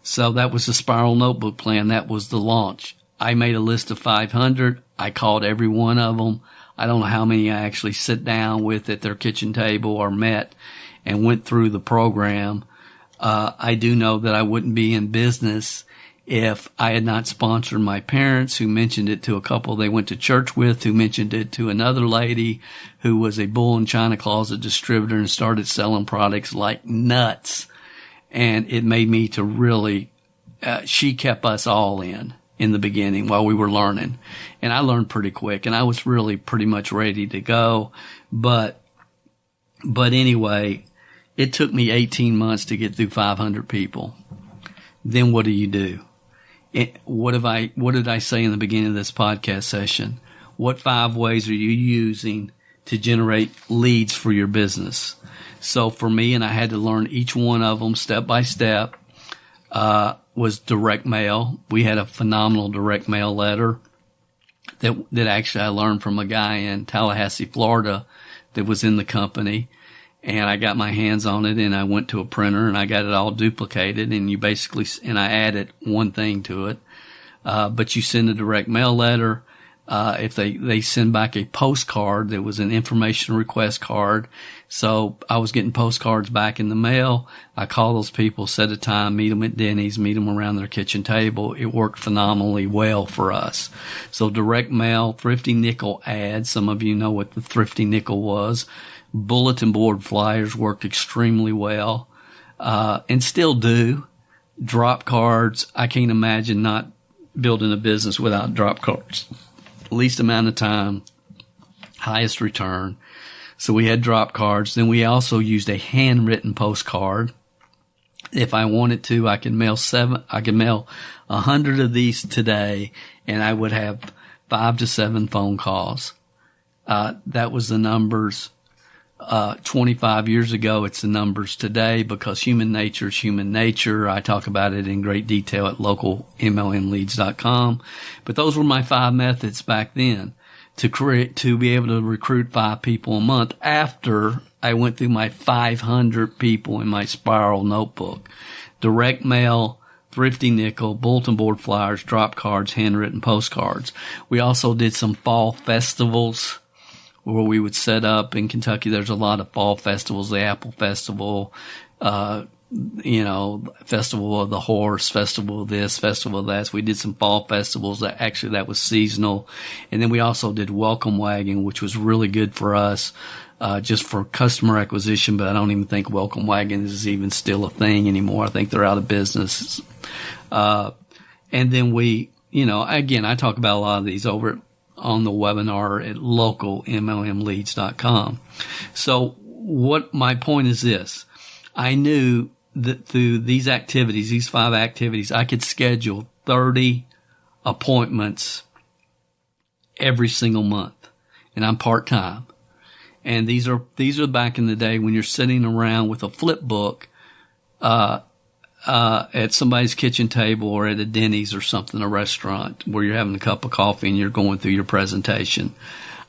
So that was the Spiral Notebook Plan. That was the launch. I made a list of 500. I called every one of them. I don't know how many I actually sit down with at their kitchen table or met and went through the program. I do know that I wouldn't be in business if I had not sponsored my parents, who mentioned it to a couple they went to church with, who mentioned it to another lady who was a bull in China closet distributor and started selling products like nuts. And it made me to really, she kept us all in the beginning while we were learning. And I learned pretty quick, and I was really pretty much ready to go. But anyway, it took me 18 months to get through 500 people. Then what do? What did I say in the beginning of this podcast session? What 5 ways are you using to generate leads for your business? So for me, and I had to learn each one of them step by step, was direct mail. We had a phenomenal direct mail letter that actually I learned from a guy in Tallahassee, Florida, that was in the company. And I got my hands on it, and I went to a printer and I got it all duplicated, and and I added one thing to it. But you send a direct mail letter. If they send back a postcard, there was an information request card. So I was getting postcards back in the mail. I call those people, set a time, meet them at Denny's, meet them around their kitchen table. It worked phenomenally well for us. So direct mail, thrifty nickel ads. Some of you know what the thrifty nickel was. Bulletin board flyers worked extremely well, and still do. Drop cards. I can't imagine not building a business without drop cards. Least amount of time, highest return. So we had drop cards. Then we also used a handwritten postcard. If I wanted to, I could mail 100 of these today, and I would have 5 to 7 phone calls. That was the numbers 25 years ago. It's the numbers today, because human nature is human nature. I talk about it in great detail at localmlmleads.com. But those were my 5 methods back then to be able to recruit 5 people a month after I went through my 500 people in my Spiral notebook. Direct mail, thrifty nickel, bulletin board flyers, drop cards, handwritten postcards. We also did some fall festivals where we would set up in Kentucky. There's a lot of fall festivals, the Apple Festival, Festival of the Horse, Festival of this, Festival of that. So we did some fall festivals that was seasonal. And then we also did Welcome Wagon, which was really good for us, just for customer acquisition. But I don't even think Welcome Wagon is even still a thing anymore. I think they're out of business. And then again, I talk about a lot of these over on the webinar at localmlmleads.com. So what my point is this: I knew that through these activities, these 5 activities, I could schedule 30 appointments every single month, and I'm part-time. And these are back in the day when you're sitting around with a flip book, at somebody's kitchen table or at a Denny's or something, a restaurant where you're having a cup of coffee and you're going through your presentation.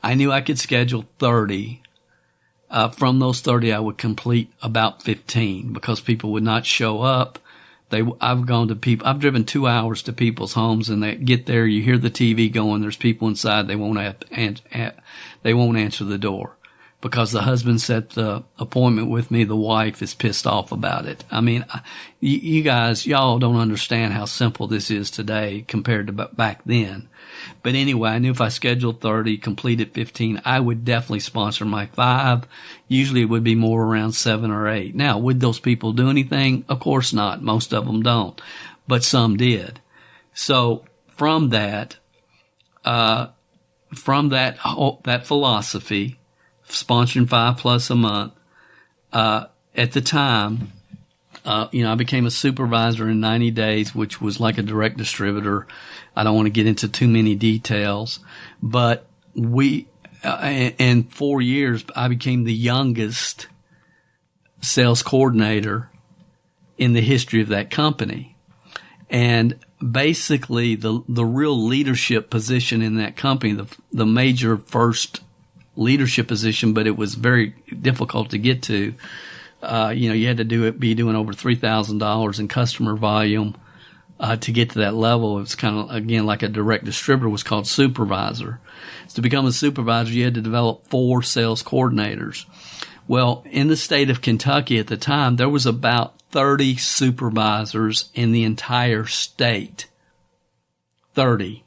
I knew I could schedule 30. From those 30, I would complete about 15 because people would not show up. I've driven 2 hours to people's homes, and they get there, you hear the TV going, there's people inside, they won't answer the door. because the husband set the appointment with me. The wife is pissed off about it. I mean, you guys, y'all don't understand how simple this is today compared to back then. But anyway, I knew if I scheduled 30, completed 15, I would definitely sponsor my 5. Usually it would be more around 7 or 8. Now, would those people do anything? Of course not. Most of them don't, but some did. So from that philosophy, sponsoring 5+ a month, at the time, I became a supervisor in 90 days, which was like a direct distributor. I don't want to get into too many details, but in 4 years, I became the youngest sales coordinator in the history of that company. And basically the real leadership position in that company, the major first leadership position, but it was very difficult to get to. You had to be doing over $3,000 in customer volume, to get to that level. It was kind of, again, like a direct distributor, was called supervisor. So to become a supervisor, you had to develop 4 sales coordinators. Well, in the state of Kentucky at the time, there was about 30 supervisors in the entire state. 30.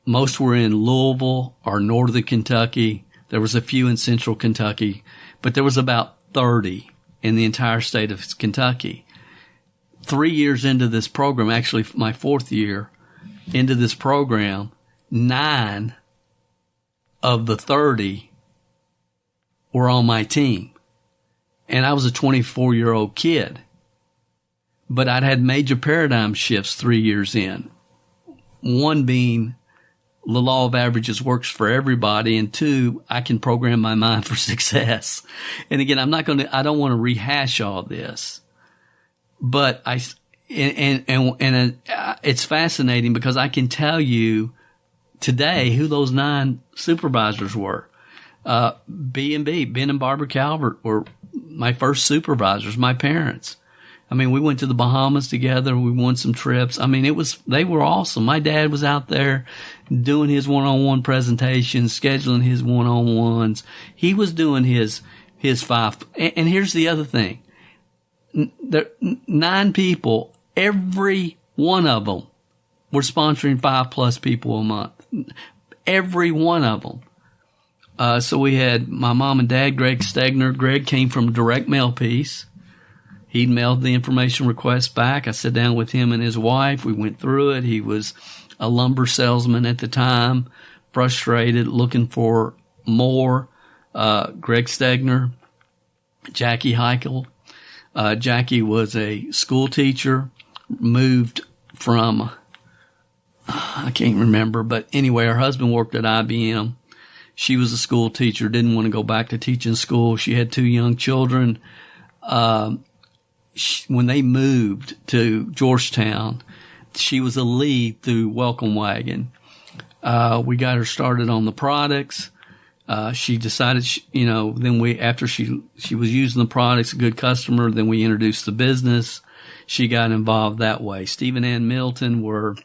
Most were in Louisville or northern Kentucky. There was a few in central Kentucky, but there was about 30 in the entire state of Kentucky. 3 years into this program, actually my 4th year into this program, 9 of the 30 were on my team. And I was a 24-year-old kid. But I'd had major paradigm shifts 3 years in. One being the law of averages works for everybody, and 2, I can program my mind for success. And again, I don't want to rehash all this, but it's fascinating because I can tell you today who those 9 supervisors were. B&B, Ben and Barbara Calvert were my first supervisors, my parents. I mean, we went to the Bahamas together. We won some trips. I mean, they were awesome. My dad was out there doing his one-on-one presentations, scheduling his one-on-ones. He was doing his 5. And here's the other thing. 9 people, every one of them were sponsoring 5+ people a month. Every one of them. So we had my mom and dad, Greg Stegner. Greg came from Direct Mail Piece. He mailed the information request back. I sat down with him and his wife. We went through it. He was a lumber salesman at the time, frustrated, looking for more. Greg Stegner, Jackie Heichel. Jackie was a school teacher, moved from, I can't remember, but anyway, her husband worked at IBM. She was a school teacher, didn't want to go back to teaching school. She had 2 young children. When they moved to Georgetown, she was a lead through Welcome Wagon. We got her started on the products. She decided, after she was using the products, a good customer, then we introduced the business. She got involved that way. Stephen and Milton were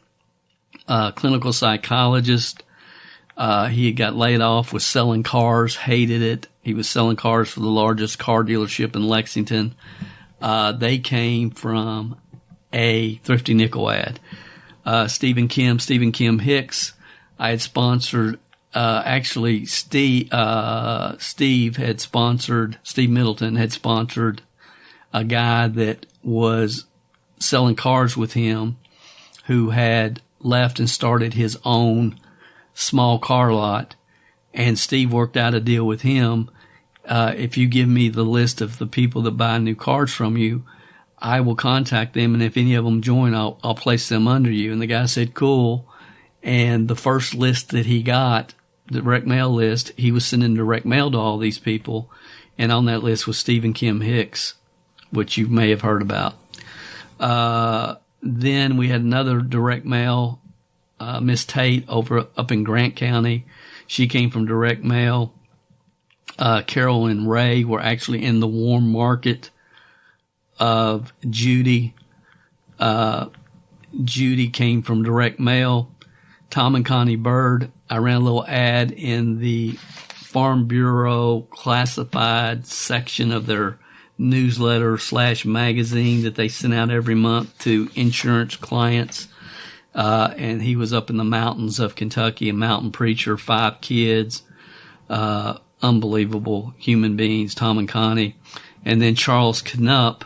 clinical psychologists. He got laid off, was selling cars, hated it. He was selling cars for the largest car dealership in Lexington. They came from a Thrifty Nickel ad. Stephen Kim Hicks, I had sponsored, Steve Middleton had sponsored a guy that was selling cars with him who had left and started his own small car lot. And Steve worked out a deal with him. If you give me the list of the people that buy new cars from you, I will contact them, and if any of them join, I'll place them under you. And the guy said, cool. And the first list that he got, the direct mail list, he was sending direct mail to all these people. And on that list was Stephen Kim Hicks, which you may have heard about. Then we had another direct mail, Miss Tate up in Grant County. She came from direct mail. Carol and Ray were actually in the warm market of Judy. Judy came from direct mail. Tom and Connie Bird, I ran a little ad in the Farm Bureau classified section of their newsletter / magazine that they sent out every month to insurance clients. And he was up in the mountains of Kentucky, a mountain preacher, 5 kids, unbelievable human beings, Tom and Connie. And then Charles Knupp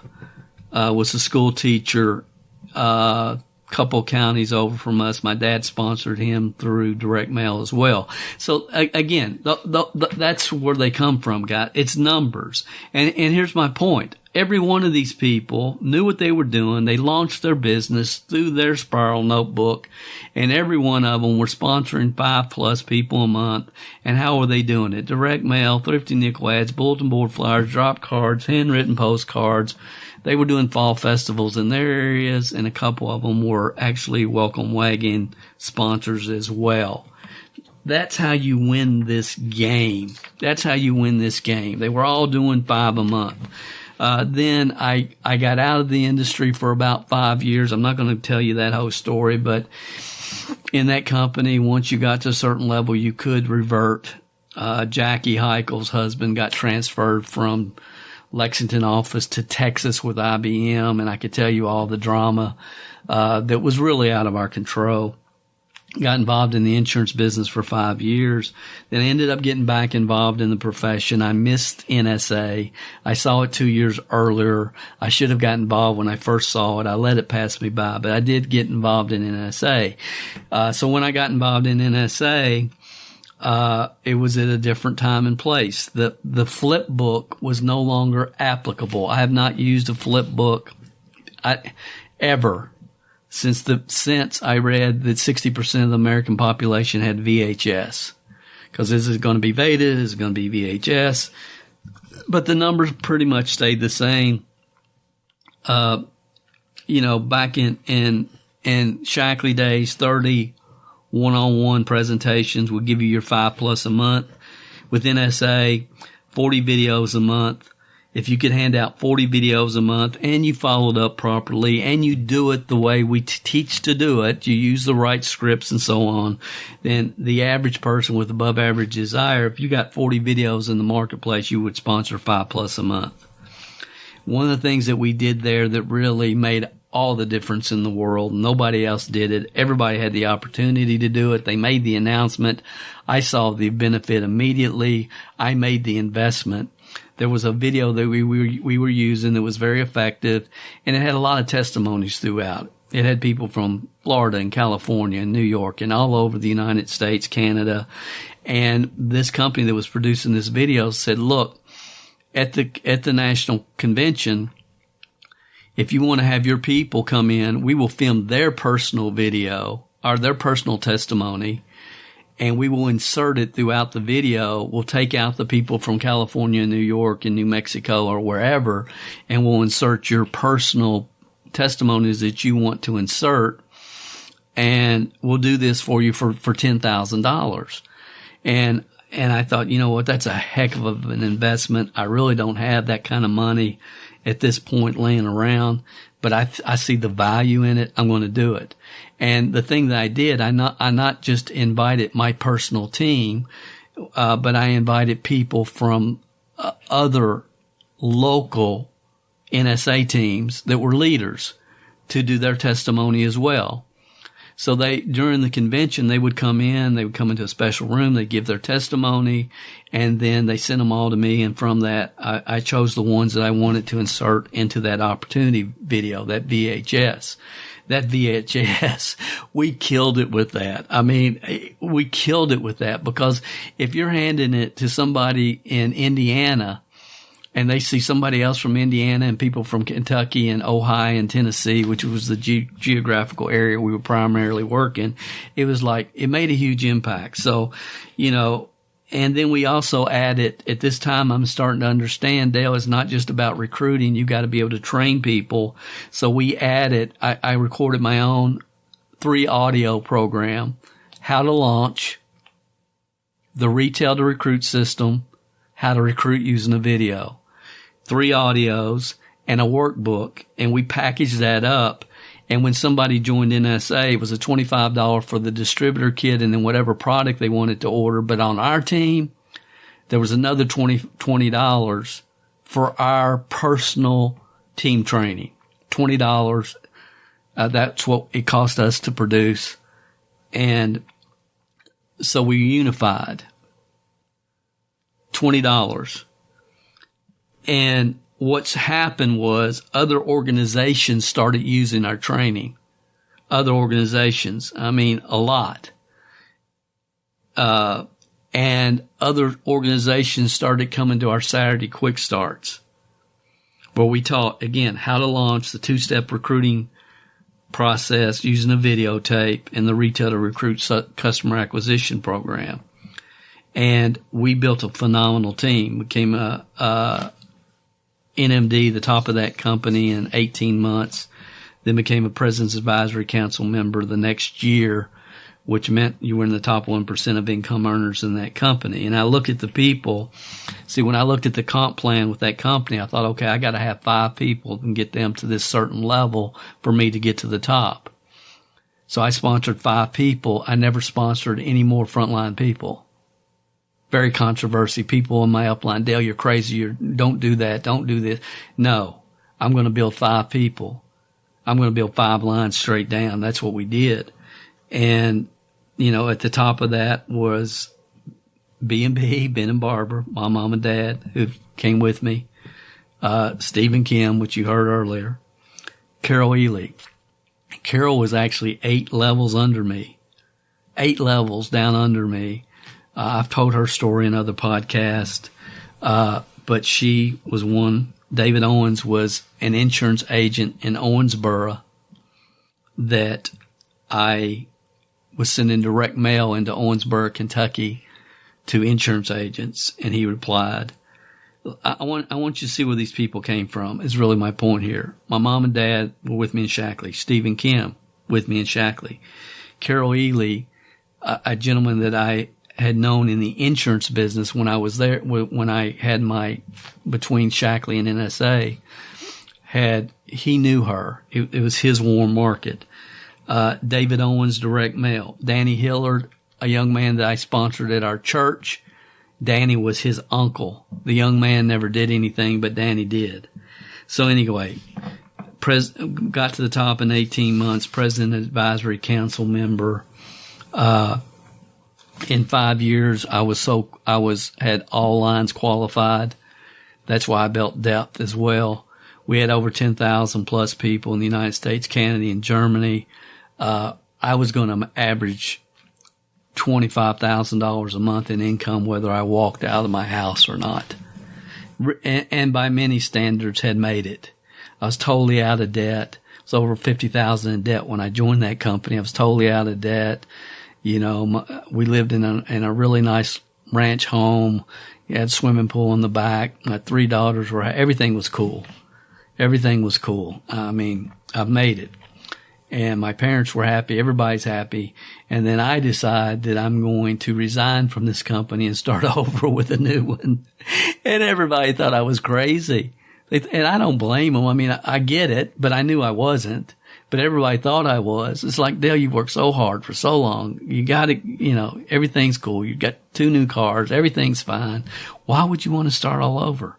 was a school teacher, couple counties over from us. My dad sponsored him through direct mail as well. So again, that's where they come from, guys. It's numbers. And here's my point. Every one of these people knew what they were doing. They launched their business through their spiral notebook, and every one of them were sponsoring 5+ people a month. And how were they doing it? Direct mail, thrifty nickel ads, bulletin board flyers, drop cards, handwritten postcards. They were doing fall festivals in their areas, and a couple of them were actually welcome wagon sponsors as well. That's how you win this game. That's how you win this game. They were all doing 5 a month. Then I got out of the industry for about 5 years. I'm not going to tell you that whole story, but in that company, once you got to a certain level, you could revert. Jackie Heichel's husband got transferred from Lexington office to Texas with IBM, and I could tell you all the drama that was really out of our control. Got involved in the insurance business for 5 years. Then I ended up getting back involved in the profession. I missed NSA. I saw it 2 years earlier. I should have gotten involved when I first saw it. I let it pass me by, but I did get involved in NSA. So when I got involved in NSA, it was at a different time and place. The flip book was no longer applicable. I have not used a flip book ever since I read that 60% of the American population had VHS. Because this is going to be Beta, this is going to be VHS. But the numbers pretty much stayed the same. Back in Shackley days, 30 one-on-one presentations would give you your 5+ a month. With NSA, 40 videos a month. If you could hand out 40 videos a month and you followed up properly and you do it the way we teach to do it, you use the right scripts and so on, then the average person with above average desire, if you got 40 videos in the marketplace, you would sponsor 5+ a month. One of the things that we did there that really made all the difference in the world, nobody else did it. Everybody had the opportunity to do it. They made the announcement. I saw the benefit immediately. I made the investment. There was a video that we were using that was very effective, and it had a lot of testimonies throughout. It had people from Florida and California and New York and all over the United States, Canada. And this company that was producing this video said, look, at the national convention, if you want to have your people come in, we will film their personal video or their personal testimony, and we will insert it throughout the video. We'll take out the people from California, New York, and New Mexico or wherever, and we'll insert your personal testimonies that you want to insert, and we'll do this for you for $10,000. And I thought, you know what, that's a heck of an investment. I really don't have that kind of money at this point laying around, but I see the value in it. I'm going to do it. And the thing that I did, I not just invited my personal team, but I invited people from other local NSA teams that were leaders to do their testimony as well. So during the convention, they would come into a special room, they'd give their testimony, and then they sent them all to me. And from that, I chose the ones that I wanted to insert into that opportunity video, that VHS. That VHS, we killed it with that. I mean, we killed it with that, because if you're handing it to somebody in Indiana and they see somebody else from Indiana and people from Kentucky and Ohio and Tennessee, which was the geographical area we were primarily working, it was like, it made a huge impact. So, and then we also added, at this time, I'm starting to understand, Dale, it's not just about recruiting. You got to be able to train people. So we added, I recorded my own 3 audio program, how to launch, the retail to recruit system, how to recruit using a video, 3 audios and a workbook. And we packaged that up. And when somebody joined NSA, it was a $25 for the distributor kit and then whatever product they wanted to order. But on our team, There was another $20 for our personal team training. $20. That's what it cost us to produce. And so we unified. $20. And what's happened was other organizations started using our training. Other organizations. I mean, a lot. And other organizations started coming to our Saturday quick starts, where we taught, again, how to launch the 2-step recruiting process using a videotape and the retail to recruit customer acquisition program. And we built a phenomenal team. Became a NMD, the top of that company, in 18 months. Then became a President's Advisory Council member the next year, which meant you were in the top 1% of income earners in that company. And I look at the people. See, when I looked at the comp plan with that company, I thought, okay, I got to have 5 people and get them to this certain level for me to get to the top. So I sponsored 5 people. I never sponsored any more frontline people. Very controversy. People in my upline, Dale, you're crazy. Don't do that. Don't do this. No, I'm going to build 5 people. I'm going to build 5 lines straight down. That's what we did. And, you know, at the top of that was B&B, Ben and Barbara, my mom and dad, who came with me, Steve and Kim, which you heard earlier, Carol Ely. Carol was actually 8 levels under me, 8 levels down under me. I've told her story in other podcasts, but she was one. David Owens was an insurance agent in Owensboro that I was sending direct mail into Owensboro, Kentucky to insurance agents, and he replied. I want you to see where these people came from is really my point here. My mom and dad were with me in Shackley. Steve and Kim with me in Shackley. Carol Ely, a gentleman that I had known in the insurance business when I was there, when I had my between Shackley and NSA, he knew her. It was his warm market. David Owens, direct mail. Danny Hillard, a young man that I sponsored at our church. Danny was his uncle. The young man never did anything, but Danny did. So anyway, got to the top in 18 months, President Advisory Council member. In 5 years, I had all lines qualified. That's why I built depth as well. We had over 10,000 plus people in the United States, Canada, and Germany. I was going to average $25,000 a month in income, whether I walked out of my house or not. And by many standards had made it. I was totally out of debt. I was over $50,000 in debt when I joined that company. I was totally out of debt. You know, we lived in a really nice ranch home. You had a swimming pool in the back. My 3 daughters were, everything was cool. Everything was cool. I mean, I've made it. And my parents were happy. Everybody's happy. And then I decide that I'm going to resign from this company and start over with a new one. And everybody thought I was crazy. And I don't blame them. I mean, I get it, but I knew I wasn't. But everybody thought I was. It's like, Dale, you worked so hard for so long. You got to, you know, everything's cool. You got 2 new cars. Everything's fine. Why would you want to start all over?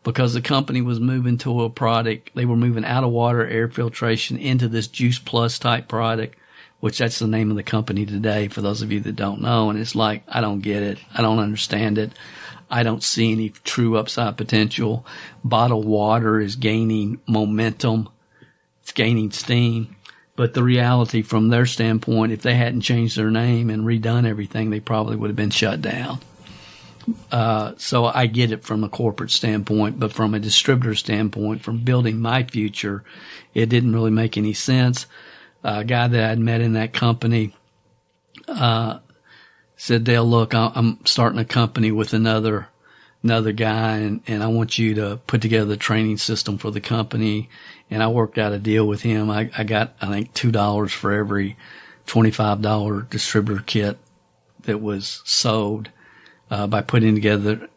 Because the company was moving to a product. They were moving out of water air filtration into this Juice Plus type product, which that's the name of the company today for those of you that don't know. And it's like, I don't get it. I don't understand it. I don't see any true upside potential. Bottled water is gaining momentum. It's gaining steam. But the reality from their standpoint, if they hadn't changed their name and redone everything, they probably would have been shut down. So I get it from a corporate standpoint, but from a distributor standpoint, from building my future, it didn't really make any sense. A guy that I'd met in that company, said, Dale, look, I'm starting a company with another guy and I want you to put together the training system for the company. And I worked out a deal with him. I got, I think, $2 for every $25 distributor kit that was sold. By putting together,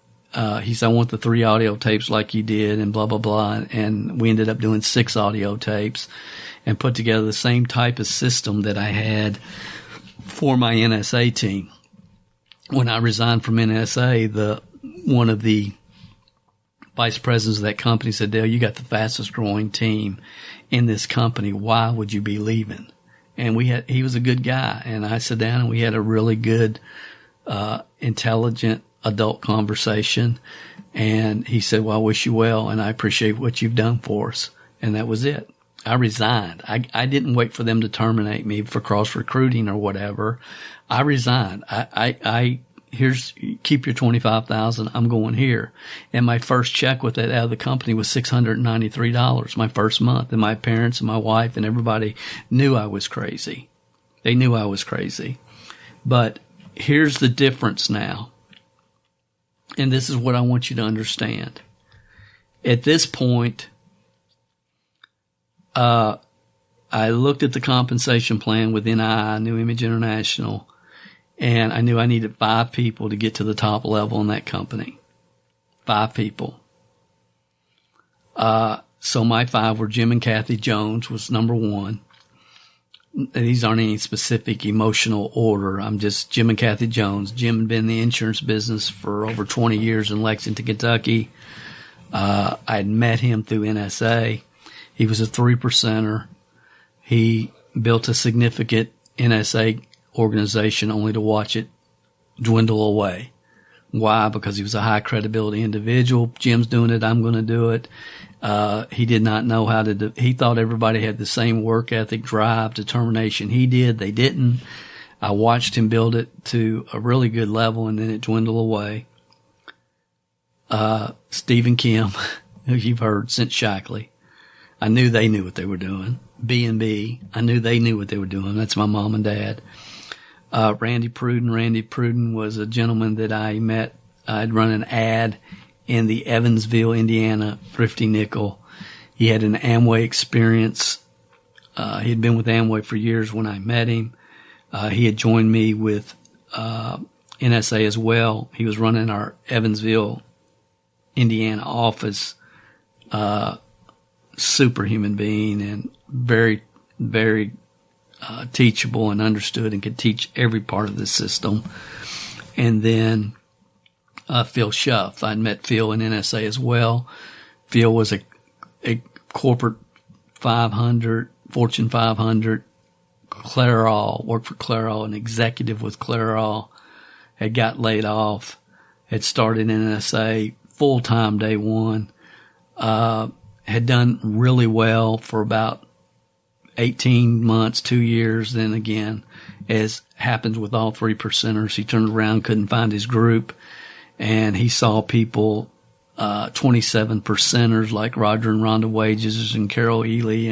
he said, I want the 3 audio tapes like you did and blah, blah, blah. And we ended up doing 6 audio tapes and put together the same type of system that I had for my NSA team. When I resigned from NSA, one of the vice presidents of that company said, Dale, you got the fastest growing team in this company. Why would you be leaving? And he was a good guy. And I sat down and we had a really good, intelligent adult conversation. And he said, well, I wish you well. And I appreciate what you've done for us. And that was it. I resigned. I didn't wait for them to terminate me for cross recruiting or whatever. I resigned. Keep your $25,000. I'm going here. And my first check with that out of the company was $693, my first month. And my parents and my wife and everybody knew I was crazy. They knew I was crazy. But here's the difference now. And this is what I want you to understand. At this point, I looked at the compensation plan with NII, New Image International, and I knew I needed 5 people to get to the top level in that company. 5 people. So my 5 were Jim and Kathy Jones was number 1. These aren't any specific emotional order. I'm just Jim and Kathy Jones. Jim had been in the insurance business for over 20 years in Lexington, Kentucky. I had met him through NSA. He was a 3%er. He built a significant NSA organization only to watch it dwindle away. Why? Because he was a high credibility individual. Jim's doing it. I'm going to do it. He did not know how to he thought everybody had the same work ethic, drive, determination he did. They didn't. I watched him build it to a really good level and then it dwindle away. Steve and Kim, who you've heard since Shackley. I knew they knew what they were doing. B&B, I knew they knew what they were doing. That's my mom and dad. Randy Pruden. Randy Pruden was a gentleman that I met. I'd run an ad in the Evansville, Indiana Thrifty Nickel. He had an Amway experience. He had been with Amway for years when I met him. He had joined me with NSA as well. He was running our Evansville, Indiana office. Superhuman being and very, very teachable and understood and could teach every part of the system. And then Phil Schuff. I'd met Phil in NSA as well. Phil was a corporate 500, Fortune 500, Clairol, worked for Clairol, an executive with Clairol, had got laid off, had started in NSA full-time day one, had done really well for about 18 months, 2 years. Then again, as happens with all 3%ers, he turned around, couldn't find his group, and he saw people, 27%ers like Roger and Rhonda Wages and Carol Ely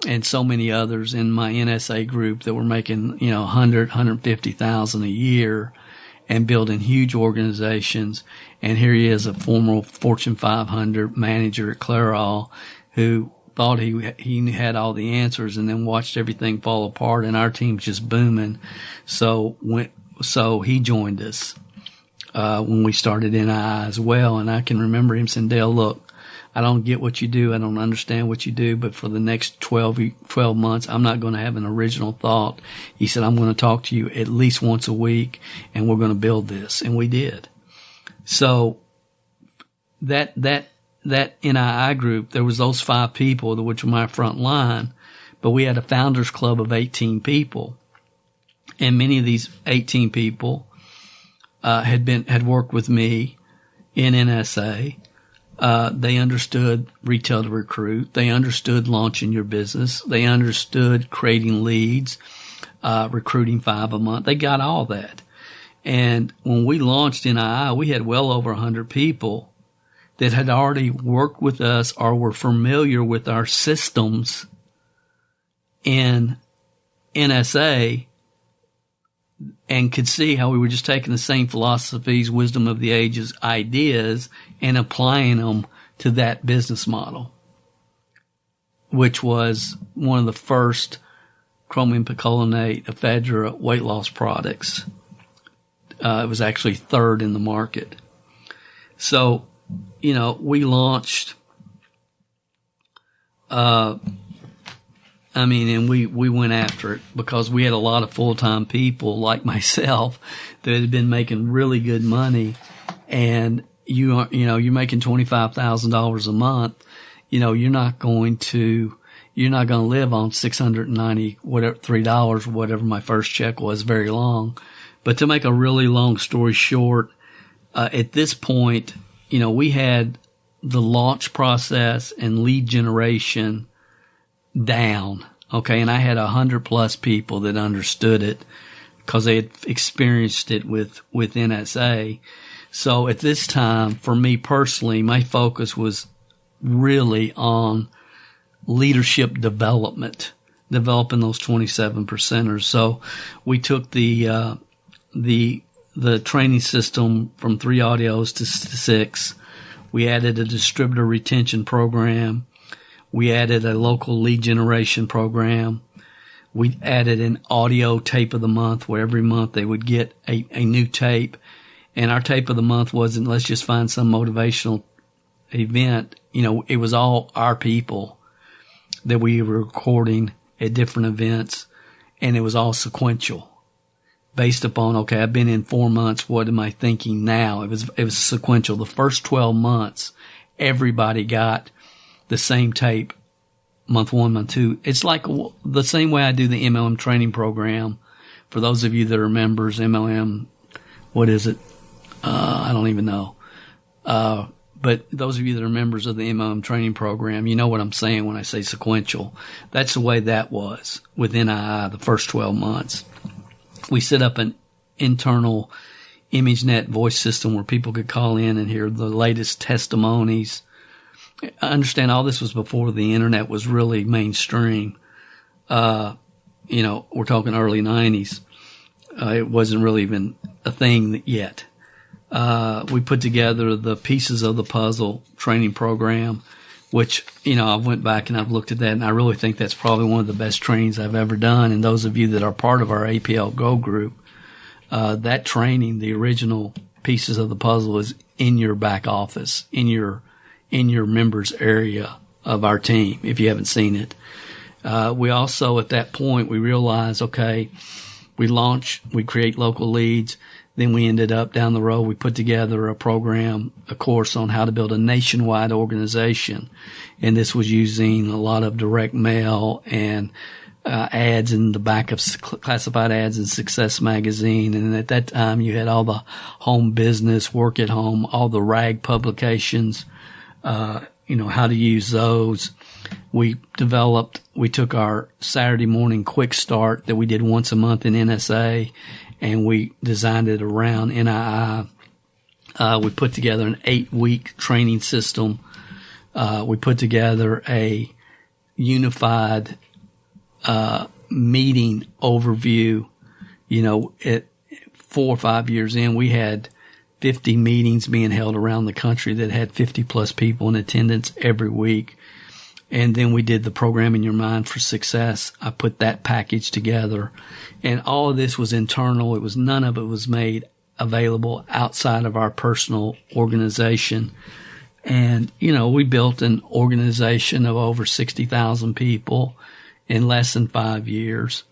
and so many others in my NSA group that were making, 150,000 a year and building huge organizations. And here he is, a former Fortune 500 manager at Clairol who thought he had all the answers and then watched everything fall apart and our team's just booming. So he joined us, when we started NII as well. And I can remember him saying, Dale, look, I don't get what you do. I don't understand what you do, but for the next 12 months, I'm not going to have an original thought. He said, I'm going to talk to you at least once a week and we're going to build this. And we did. So that NII group, there was those 5 people, which were my front line, but we had a founders club of 18 people. And many of these 18 people, had worked with me in NSA. They understood retail to recruit. They understood launching your business. They understood creating leads, recruiting 5 a month. They got all that. And when we launched NII, we had well over 100 people that had already worked with us or were familiar with our systems in NSA and could see how we were just taking the same philosophies, wisdom of the ages, ideas, and applying them to that business model, which was one of the first chromium picolinate ephedra weight loss products. It was actually third in the market. So, we launched, and we went after it because we had a lot of full-time people like myself that had been making really good money and you're making $25,000 a month, you're not going to live on $693, whatever my first check was, very long. But to make a really long story short, at this point, we had the launch process and lead generation down. Okay. And I had 100+ people that understood it because they had experienced it with NSA. So at this time, for me personally, my focus was really on leadership development, developing those 27%ers. So we took the training system from 3 audios to 6. We added a distributor retention program. We added a local lead generation program. We added an audio tape of the month where every month they would get a new tape. And our tape of the month wasn't, let's just find some motivational event. It was all our people that we were recording at different events. And it was all sequential based upon, okay, I've been in 4 months. What am I thinking now? It was sequential. The first 12 months, everybody got the same tape, month 1, month 2. It's like the same way I do the MLM training program. For those of you that are members, MLM, what is it? I don't even know. But those of you that are members of the MLM training program, you know what I'm saying when I say sequential. That's the way that was with NII the first 12 months. We set up an internal ImageNet voice system where people could call in and hear the latest testimonies. I understand all this was before the internet was really mainstream. We're talking early 90s. It wasn't really even a thing yet. We put together the pieces of the puzzle training program, which, I went back and I've looked at that, and I really think that's probably one of the best trainings I've ever done. And those of you that are part of our APL Go group, that training, the original pieces of the puzzle, is in your back office, in your members area of our team, if you haven't seen it. We also, at that point, we realized, okay, we launch, we create local leads. Then we ended up down the road, we put together a program, a course on how to build a nationwide organization. And this was using a lot of direct mail and ads in the back of classified ads in Success magazine. And at that time, you had all the home business, work at home, all the rag publications, how to use those. We took our Saturday morning quick start that we did once a month in NSA, and we designed it around NII. We put together an 8-week training system. We put together a unified meeting overview. At 4 or 5 years in, we had 50 meetings being held around the country that had 50+ people in attendance every week. And then we did the Programming Your Mind for Success. I put that package together. And all of this was internal. None of it was made available outside of our personal organization. And, we built an organization of over 60,000 people in less than 5 years.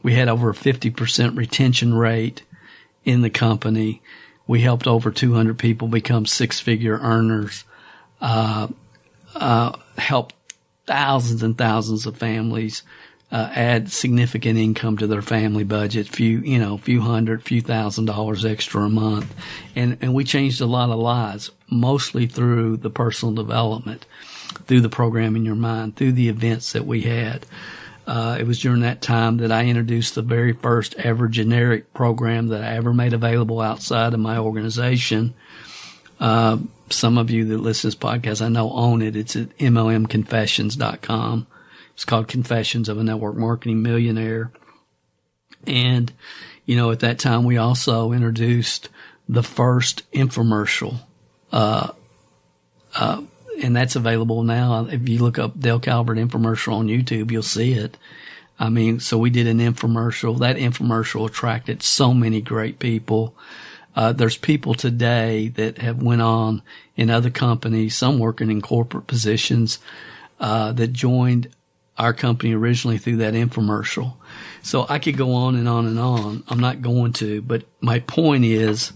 We had over a 50% retention rate in the company. We helped over 200 people become 6-figure earners, helped thousands and thousands of families add significant income to their family budget, few $1,000s extra a month. And we changed a lot of lives, mostly through the personal development, through the Programming Your Mind, through the events that we had. It was during that time that I introduced the very first ever generic program that I ever made available outside of my organization. Some of you that listen to this podcast, I know, own it. It's at MLMconfessions.com. It's called Confessions of a Network Marketing Millionaire. And, at that time, we also introduced the first infomercial. And that's available now. If you look up Dale Calvert infomercial on YouTube, you'll see it. So we did an infomercial. That infomercial attracted so many great people. There's people today that have went on in other companies, some working in corporate positions, that joined our company originally through that infomercial. So I could go on and on and on. I'm not going to, but my point is,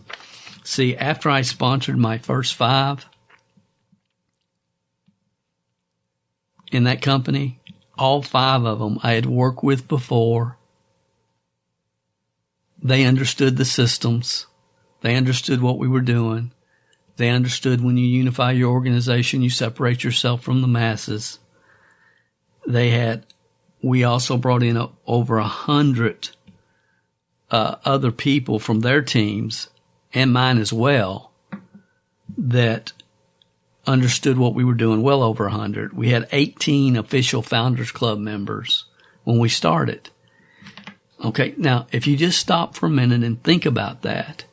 See, after I sponsored my first 5 in that company, all 5 of them I had worked with before. They understood the systems. They understood what we were doing. They understood when you unify your organization, you separate yourself from the masses. We also brought in over 100 other people from their teams and mine as well that understood what we were doing, well over 100. We had 18 official Founders Club members when we started. Okay, now if you just stop for a minute and think about that,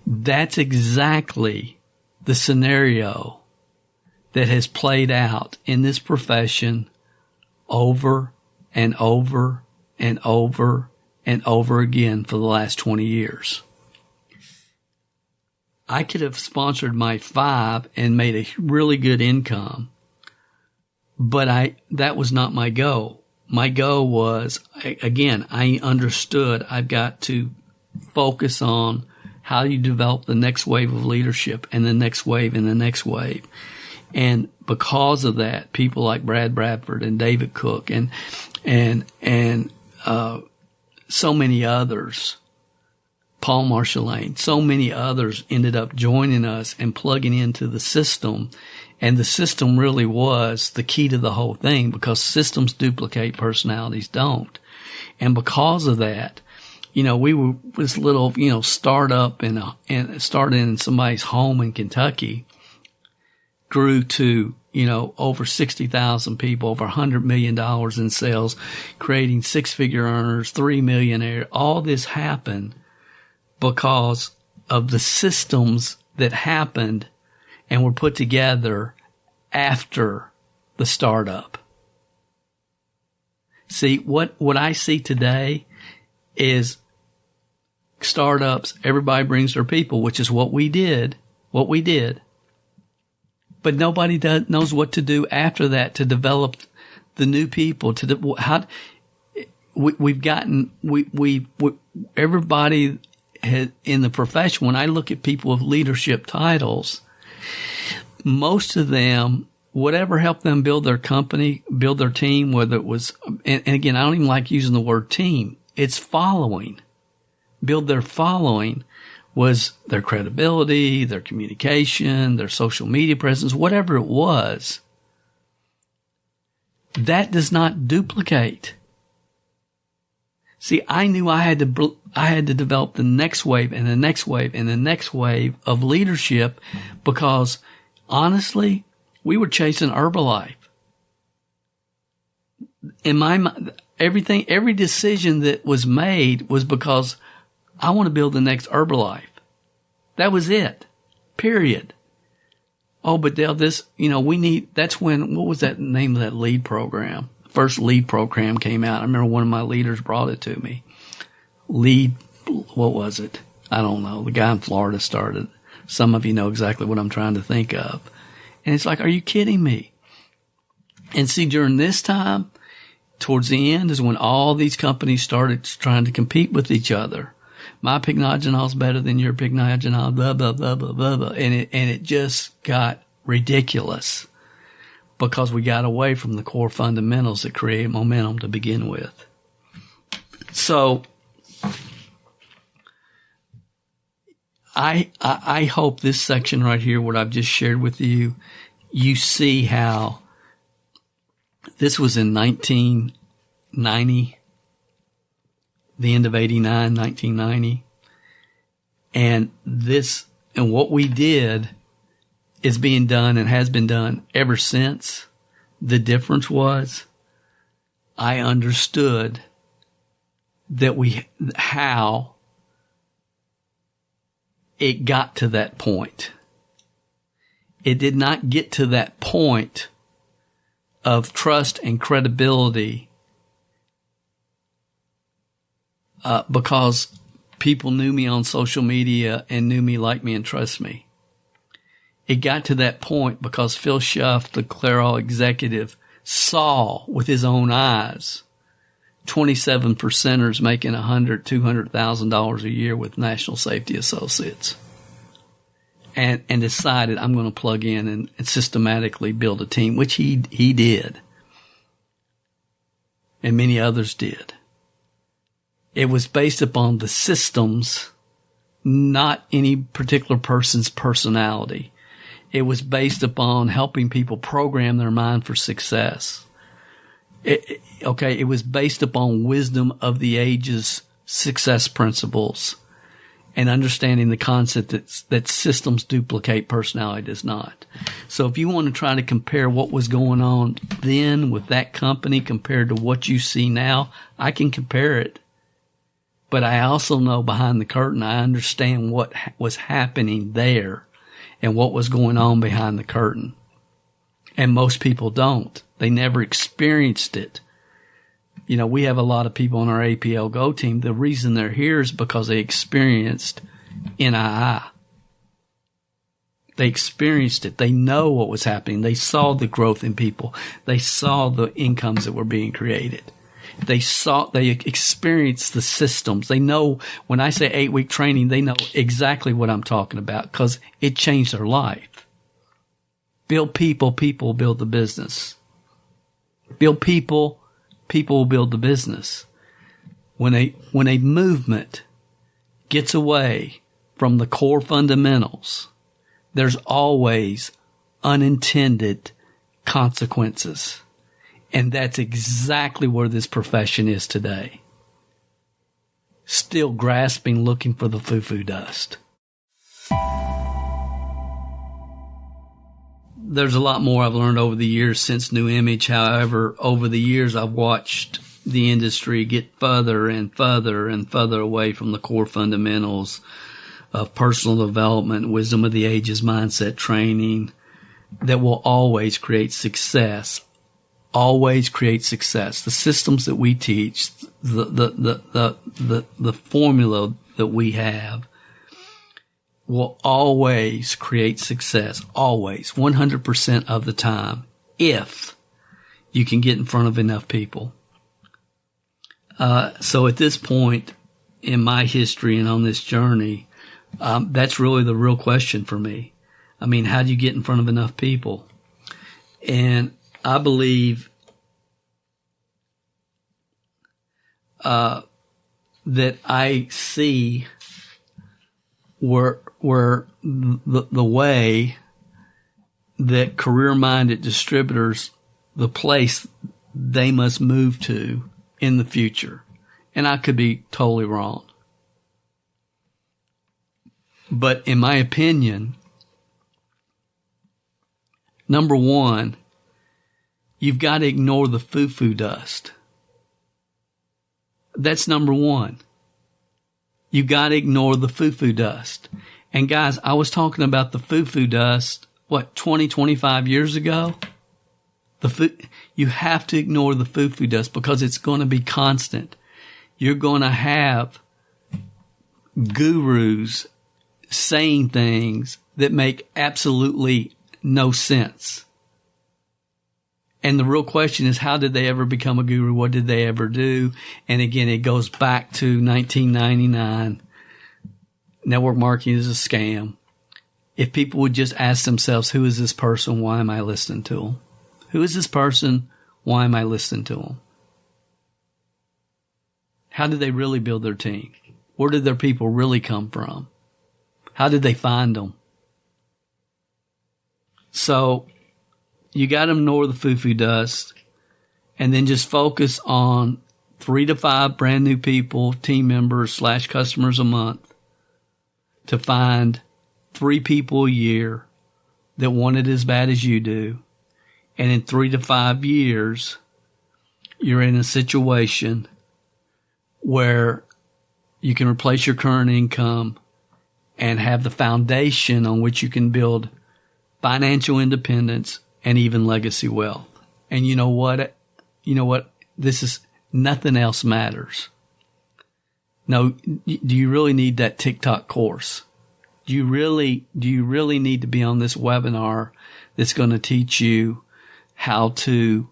that's exactly the scenario that has played out in this profession over and over and over and over again for the last 20 years. I could have sponsored my 5 and made a really good income, but that was not my goal. My goal was, again, I understood I've got to focus on how you develop the next wave of leadership and the next wave and the next wave. And because of that, people like Brad Bradford and David Cook and so many others, Paul Marshallane, so many others ended up joining us and plugging into the system. And the system really was the key to the whole thing, because systems duplicate, personalities don't. And because of that, we were this little, startup and started in somebody's home in Kentucky, grew to, over 60,000 people, over $100 million in sales, creating 6-figure earners, 3 millionaires. All this happened because of the systems that happened and were put together after the startup. See, what I see today is startups, everybody brings their people, which is what we did. But nobody knows what to do after that to develop the new people. Everybody in the profession, when I look at people with leadership titles, most of them, whatever helped them build their company, build their team, whether it was, and again, I don't even like using the word team, it's following. Build their following was their credibility, their communication, their social media presence, whatever it was. That does not duplicate. See, I knew I had to develop the next wave and the next wave and the next wave of leadership, because honestly, we were chasing Herbalife. In my mind, every decision that was made was because I want to build the next Herbalife. That was it. Period. Oh, but Dale, that's when, what was that name of that lead program? First lead program came out. I remember one of my leaders brought it to me. What was it? I don't know. The guy in Florida started. Some of you know exactly what I'm trying to think of. And it's like, are you kidding me? And see, during this time, towards the end is when all these companies started trying to compete with each other. My Pignaginol is better than your Pignaginol, blah, blah, blah, blah, blah, blah. And it just got ridiculous because we got away from the core fundamentals that create momentum to begin with. So I hope this section right here, what I've just shared with you, you see how this was in 1990, the end of 89, 1990. And what we did is being done and has been done ever since. The difference was I understood that how it got to that point. It did not get to that point of trust and credibility because people knew me on social media and knew me, liked me, and trust me. It got to that point because Phil Schuff, the Clairol executive, saw with his own eyes 27%ers making $100,000, $200,000 a year with National Safety Associates. and decided I'm going to plug in and systematically build a team, which he did. And many others did. It was based upon the systems, not any particular person's personality. It was based upon helping people program their mind for success. It was based upon wisdom of the ages, success principles, and understanding the concept that systems duplicate, personality does not. So if you want to try to compare what was going on then with that company compared to what you see now, I can compare it. But I also know behind the curtain, I understand what was happening there and what was going on behind the curtain. And most people don't. They never experienced it. You know, we have a lot of people on our APL Go team. The reason they're here is because they experienced NII. They experienced it. They know what was happening. They saw the growth in people. They saw the incomes that were being created. They experienced the systems. They know, when I say 8-week training, they know exactly what I'm talking about because it changed their life. Build people, people build the business. Build people, people will build the business. When a movement gets away from the core fundamentals, there's always unintended consequences. And that's exactly where this profession is today. Still grasping, looking for the foo-foo dust. There's a lot more I've learned over the years since New Image. However, over the years, I've watched the industry get further and further and further away from the core fundamentals of personal development, wisdom of the ages, mindset training that will always create success. Always create success. The systems that we teach, the formula that we have will always create success. Always. 100% of the time. If you can get in front of enough people. So at this point in my history and on this journey, that's really the real question for me. I mean, how do you get in front of enough people? And I believe that I see where the way that career-minded distributors, the place they must move to in the future. And I could be totally wrong. But in my opinion, number one, you've got to ignore the foo-foo dust. That's number one. You got to ignore the foo-foo dust. And guys, I was talking about the foo-foo dust, 20, 25 years ago? You have to ignore the foo-foo dust because it's going to be constant. You're going to have gurus saying things that make absolutely no sense. And the real question is, how did they ever become a guru? What did they ever do? And again, it goes back to 1999. Network marketing is a scam. If people would just ask themselves, who is this person? Why am I listening to them? Who is this person? Why am I listening to them? How did they really build their team? Where did their people really come from? How did they find them? So you got to ignore the foo-foo dust and then just focus on 3 to 5 brand new people, team members / customers a month to find 3 people a year that want it as bad as you do. And in 3 to 5 years, you're in a situation where you can replace your current income and have the foundation on which you can build financial independence and even legacy wealth. And you know what? This is nothing else matters. No, do you really need that TikTok course? Do you really need to be on this webinar that's going to teach you how to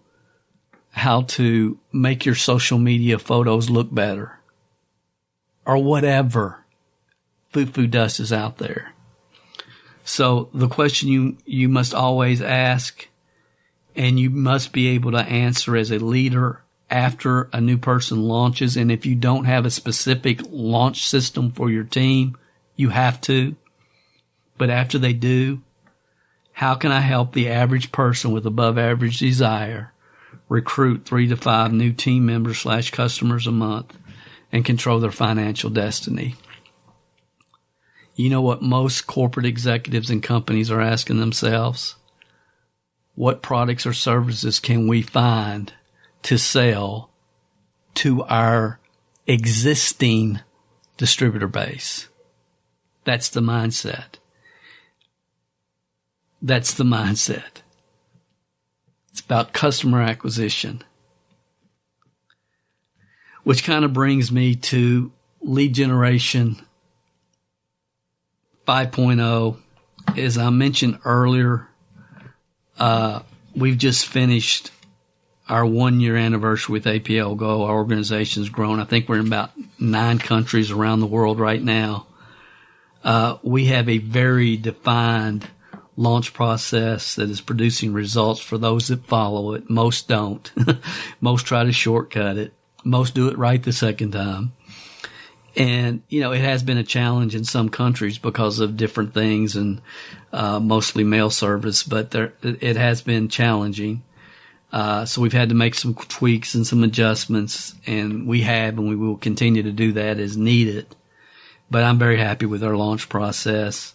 make your social media photos look better? Or whatever foo-foo dust is out there. So the question you must always ask, and you must be able to answer as a leader after a new person launches, and if you don't have a specific launch system for your team, you have to. But after they do, how can I help the average person with above average desire recruit 3 to 5 new team members / customers a month and control their financial destiny? You know what most corporate executives and companies are asking themselves? What products or services can we find to sell to our existing distributor base? That's the mindset. That's the mindset. It's about customer acquisition. Which kind of brings me to lead generation 5.0. As I mentioned earlier, we've just finished our 1-year anniversary with APL Go. Our organization's grown. I think we're in about 9 countries around the world right now. We have a very defined launch process that is producing results for those that follow it. Most don't. Most try to shortcut it. Most do it right the second time. And, you know, it has been a challenge in some countries because of different things and mostly mail service, but it has been challenging. So we've had to make some tweaks and some adjustments, and we will continue to do that as needed. But I'm very happy with our launch process.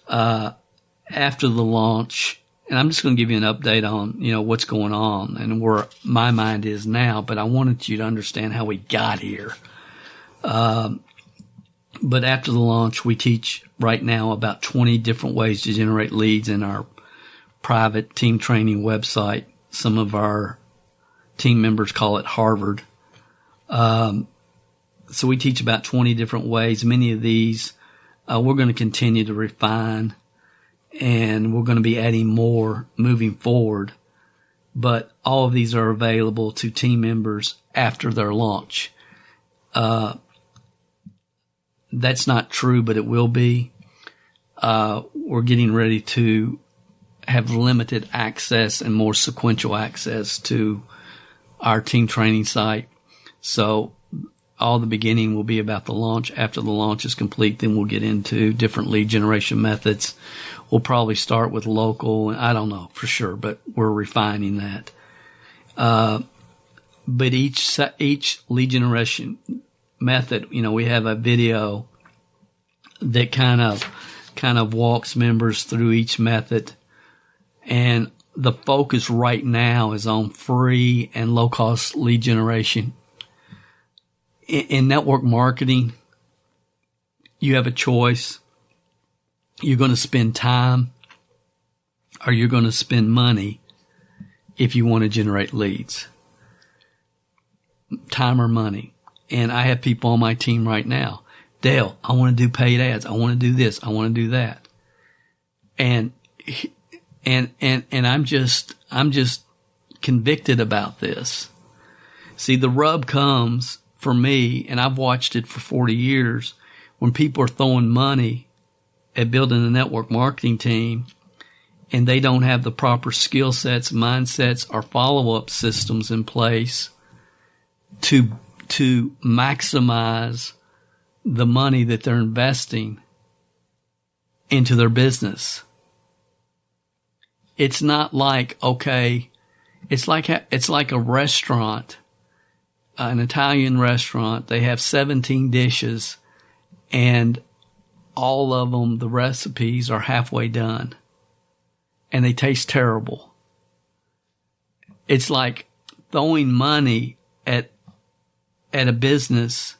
After the launch, and I'm just going to give you an update on, you know, what's going on and where my mind is now, but I wanted you to understand how we got here. But after the launch, we teach right now about 20 different ways to generate leads in our private team training website. Some of our team members call it Harvard. So we teach about 20 different ways. Many of these, we're going to continue to refine, and we're going to be adding more moving forward. But all of these are available to team members after their launch. That's not true, but it will be. We're getting ready to have limited access and more sequential access to our team training site. So all the beginning will be about the launch. After the launch is complete, then we'll get into different lead generation methods. We'll probably start with local. I don't know for sure, but we're refining that. But each lead generation method, you know, we have a video that kind of walks members through each method. And the focus right now is on free and low cost lead generation. In network marketing, you have a choice. You're going to spend time or you're going to spend money if you want to generate leads. Time or money. And I have people on my team right now. Dale, I want to do paid ads. I want to do this. I want to do that. And I'm just convicted about this. See, the rub comes for me, and I've watched it for 40 years, when people are throwing money at building a network marketing team and they don't have the proper skill sets, mindsets, or follow-up systems in place to maximize the money that they're investing into their business. It's not like, okay, it's like a restaurant, an Italian restaurant. They have 17 dishes and all of them, the recipes are halfway done and they taste terrible. It's like throwing money at a business.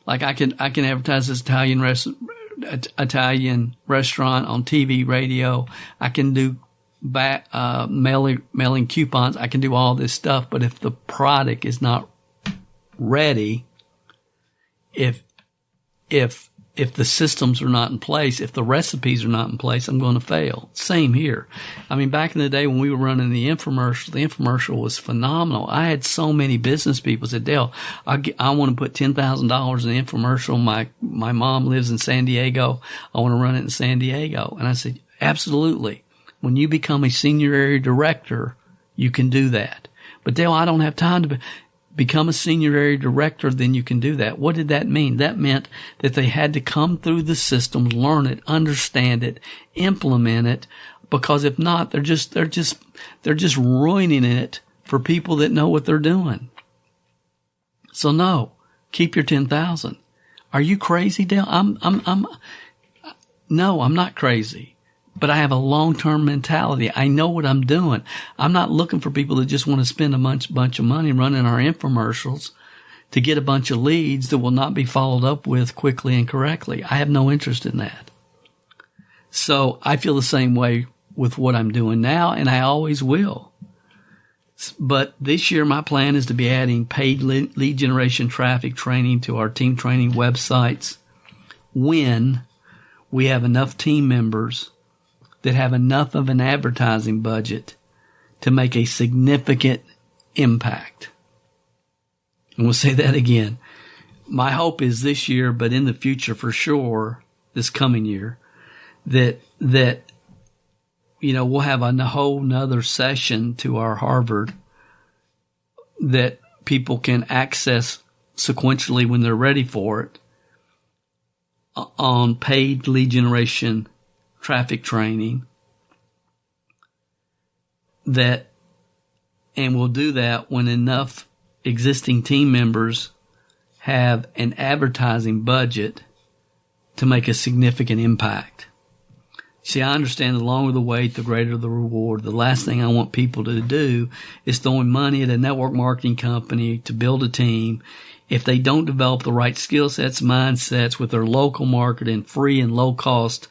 Like I can advertise this Italian restaurant on TV, radio. I can do mailing coupons. I can do all this stuff. But if the product is not ready, if if the systems are not in place, if the recipes are not in place, I'm going to fail. Same here. I mean, back in the day when we were running the infomercial was phenomenal. I had so many business people say, Dale, I want to put $10,000 in the infomercial. My mom lives in San Diego. I want to run it in San Diego. And I said, absolutely. When you become a senior area director, you can do that. But Dale, I don't have time to become a senior area director, then you can do that. What did that mean? That meant that they had to come through the system, learn it, understand it, implement it, because if not, they're just ruining it for people that know what they're doing. So no, keep your 10,000. Are you crazy, Dale? No, I'm not crazy. But I have a long-term mentality. I know what I'm doing. I'm not looking for people that just want to spend a bunch of money running our infomercials to get a bunch of leads that will not be followed up with quickly and correctly. I have no interest in that. So I feel the same way with what I'm doing now, and I always will. But this year, my plan is to be adding paid lead generation traffic training to our team training websites when we have enough team members that have enough of an advertising budget to make a significant impact. And we'll say that again. My hope is this year, but in the future for sure, this coming year, that we'll have a whole nother session to our Harvard that people can access sequentially when they're ready for it on paid lead generation traffic training, and we'll do that when enough existing team members have an advertising budget to make a significant impact. See, I understand the longer the wait, the greater the reward. The last thing I want people to do is throwing money at a network marketing company to build a team. If they don't develop the right skill sets, mindsets with their local market and free and low cost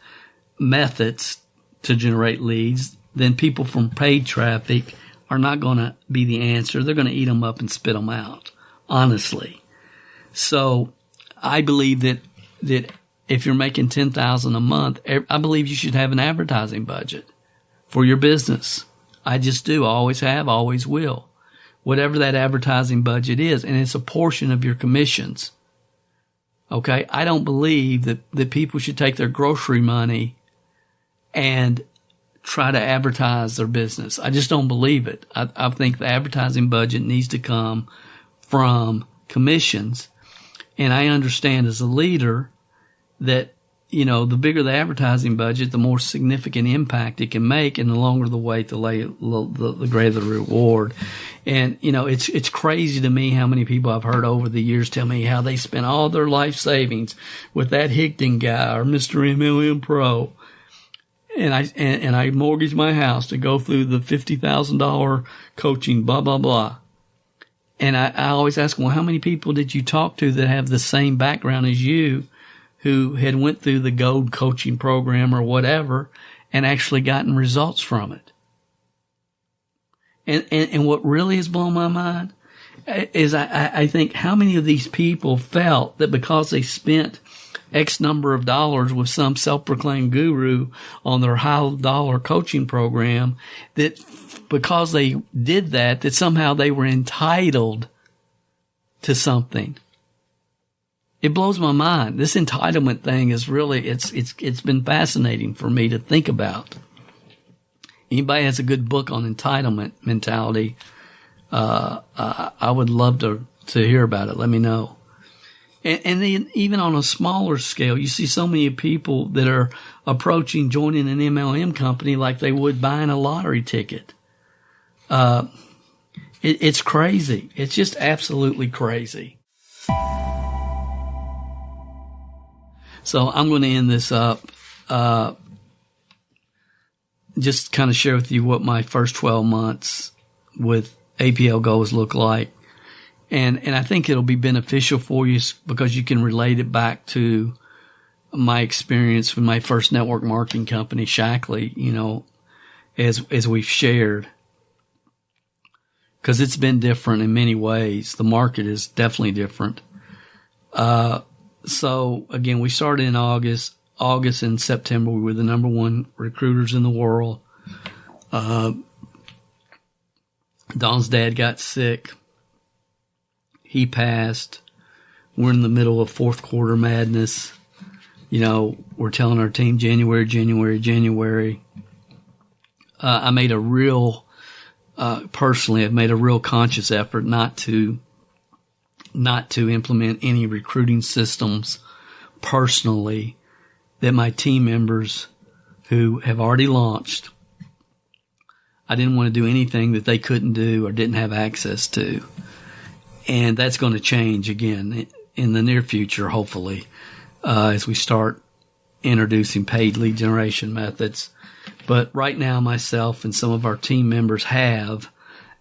methods to generate leads, then people from paid traffic are not going to be the answer. They're going to eat them up and spit them out, honestly. So I believe that if you're making $10,000 a month, I believe you should have an advertising budget for your business. I just do. I always have, always will. Whatever that advertising budget is, and it's a portion of your commissions. Okay? I don't believe that people should take their grocery money and try to advertise their business. I just don't believe it. I think the advertising budget needs to come from commissions. And I understand as a leader that, the bigger the advertising budget, the more significant impact it can make, and the longer the wait, the greater the reward. And, it's crazy to me how many people I've heard over the years tell me how they spent all their life savings with that Higdon guy or Mr. MLM Pro. And I mortgaged my house to go through the $50,000 coaching, blah, blah, blah. And I always ask them, well, how many people did you talk to that have the same background as you who had went through the gold coaching program or whatever and actually gotten results from it? And what really has blown my mind is I think how many of these people felt that because they spent X number of dollars with some self-proclaimed guru on their high-dollar coaching program, that because they did that somehow they were entitled to something. It blows my mind. This entitlement thing is really, it's been fascinating for me to think about. Anybody has a good book on entitlement mentality, I would love to hear about it. Let me know. And then even on a smaller scale, you see so many people that are approaching joining an MLM company like they would buying a lottery ticket. It's crazy. It's just absolutely crazy. So I'm going to end this up, just kind of share with you what my first 12 months with APL goals look like. And I think it'll be beneficial for you because you can relate it back to my experience with my first network marketing company, Shackley, as we've shared. Because it's been different in many ways. The market is definitely different. So again, we started in August. August and September, we were the number one recruiters in the world. Don's dad got sick. He passed. We're in the middle of fourth quarter madness. You know, we're telling our team January. I made a real, personally, I've made a real conscious effort not to implement any recruiting systems personally that my team members who have already launched, I didn't want to do anything that they couldn't do or didn't have access to. And that's going to change again in the near future, hopefully, as we start introducing paid lead generation methods. But right now, myself and some of our team members have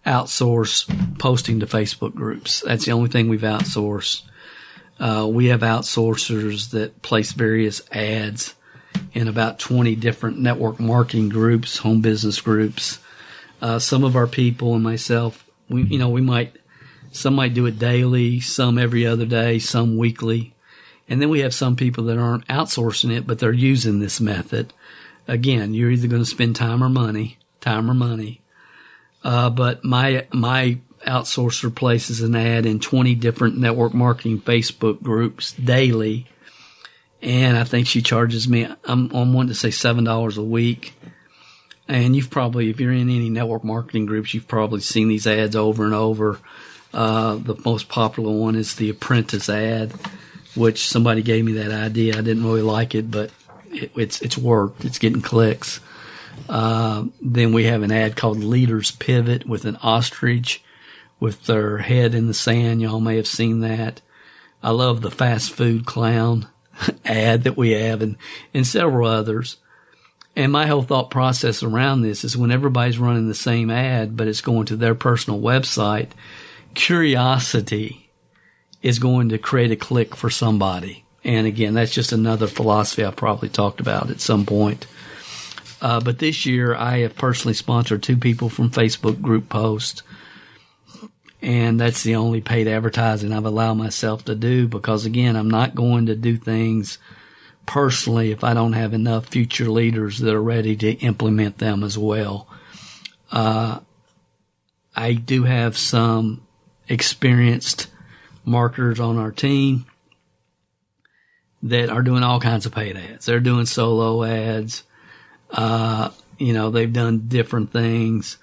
outsourced posting to Facebook groups. That's the only thing we've outsourced. We have outsourcers that place various ads in about 20 different network marketing groups, home business groups. Some of our people and myself, some might do it daily, some every other day, some weekly. And then we have some people that aren't outsourcing it, but they're using this method. Again, you're either going to spend time or money. But my outsourcer places an ad in 20 different network marketing Facebook groups daily. And I think she charges me, I'm wanting to say $7 a week. And you've probably, if you're in any network marketing groups, you've probably seen these ads over and over. The most popular one is the apprentice ad, which somebody gave me that idea. I didn't really like it, but it's worked. It's getting clicks. Then we have an ad called Leaders Pivot with an ostrich with their head in the sand. Y'all may have seen that. I love the fast food clown ad that we have and several others. And my whole thought process around this is when everybody's running the same ad, but it's going to their personal website, curiosity is going to create a click for somebody. And again, that's just another philosophy I've probably talked about at some point. But this year, I have personally sponsored 2 people from Facebook group posts. And that's the only paid advertising I've allowed myself to do because, again, I'm not going to do things personally if I don't have enough future leaders that are ready to implement them as well. I do have some experienced marketers on our team that are doing all kinds of paid ads. They're doing solo ads. They've done different things,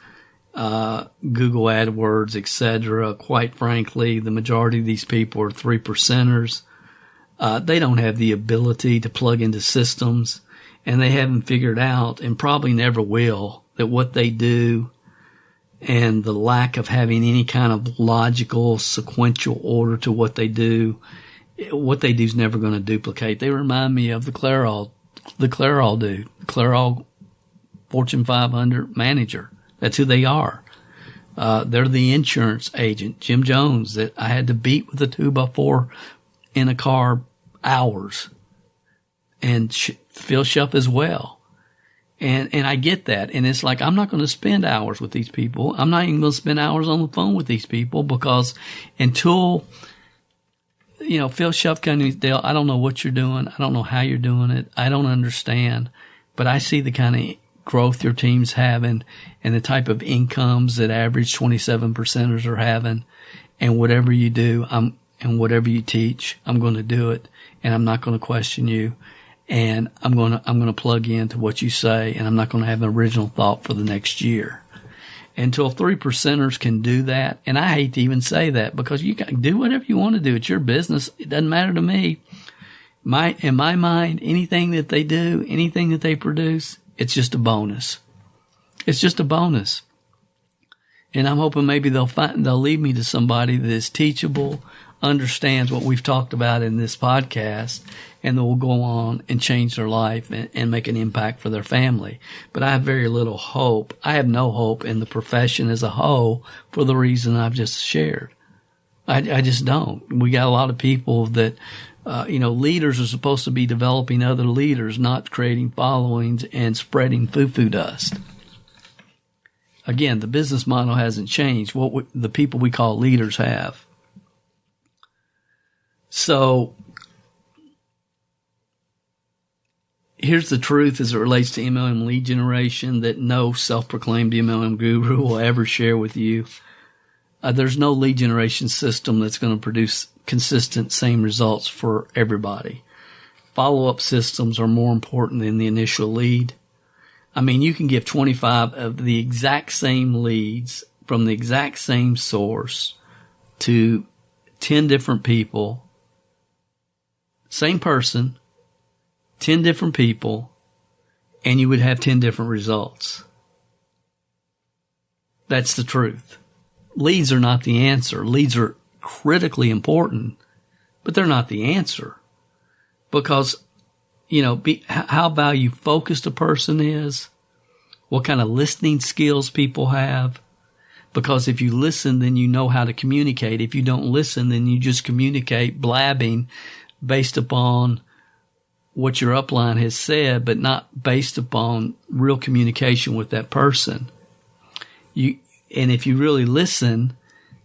Google AdWords, etc. Quite frankly, the majority of these people are 3%ers. They don't have the ability to plug into systems, and they haven't figured out, and probably never will, that what they do and the lack of having any kind of logical, sequential order to what they do is never going to duplicate. They remind me of the Clairol dude, Clairol Fortune 500 manager. That's who they are. They're the insurance agent, Jim Jones, that I had to beat with a 2x4 in a car hours, and Phil Shuff as well. And I get that. And it's like, I'm not going to spend hours with these people. I'm not even going to spend hours on the phone with these people because until, Phil Shuff comes, Dale, I don't know what you're doing. I don't know how you're doing it. I don't understand, but I see the kind of growth your team's having and the type of incomes that average 27%ers are having. And whatever you do, and whatever you teach, I'm going to do it, and I'm not going to question you, and I'm going to plug into what you say, and I'm not going to have an original thought for the next year. Until 3%ers can do that, and I hate to even say that because you can do whatever you want to do. It's your business. It doesn't matter to me. In my mind, anything that they do, anything that they produce, it's just a bonus. It's just a bonus. And I'm hoping maybe they'll lead me to somebody that is teachable, understands what we've talked about in this podcast, and that will go on and change their life and make an impact for their family. But I have very little hope. I have no hope in the profession as a whole for the reason I've just shared. I just don't. We got a lot of people that, leaders are supposed to be developing other leaders, not creating followings and spreading foo-foo dust. Again, the business model hasn't changed. The people we call leaders have. So here's the truth as it relates to MLM lead generation that no self-proclaimed MLM guru will ever share with you. There's no lead generation system that's going to produce consistent same results for everybody. Follow-up systems are more important than the initial lead. I mean, you can give 25 of the exact same leads from the exact same source to 10 different people, same person, 10 different people, and you would have 10 different results. That's the truth. Leads are not the answer. Leads are critically important, but they're not the answer. Because, how value focused a person is, what kind of listening skills people have. Because if you listen, then you know how to communicate. If you don't listen, then you just communicate blabbing based upon what your upline has said, but not based upon real communication with that person. And if you really listen,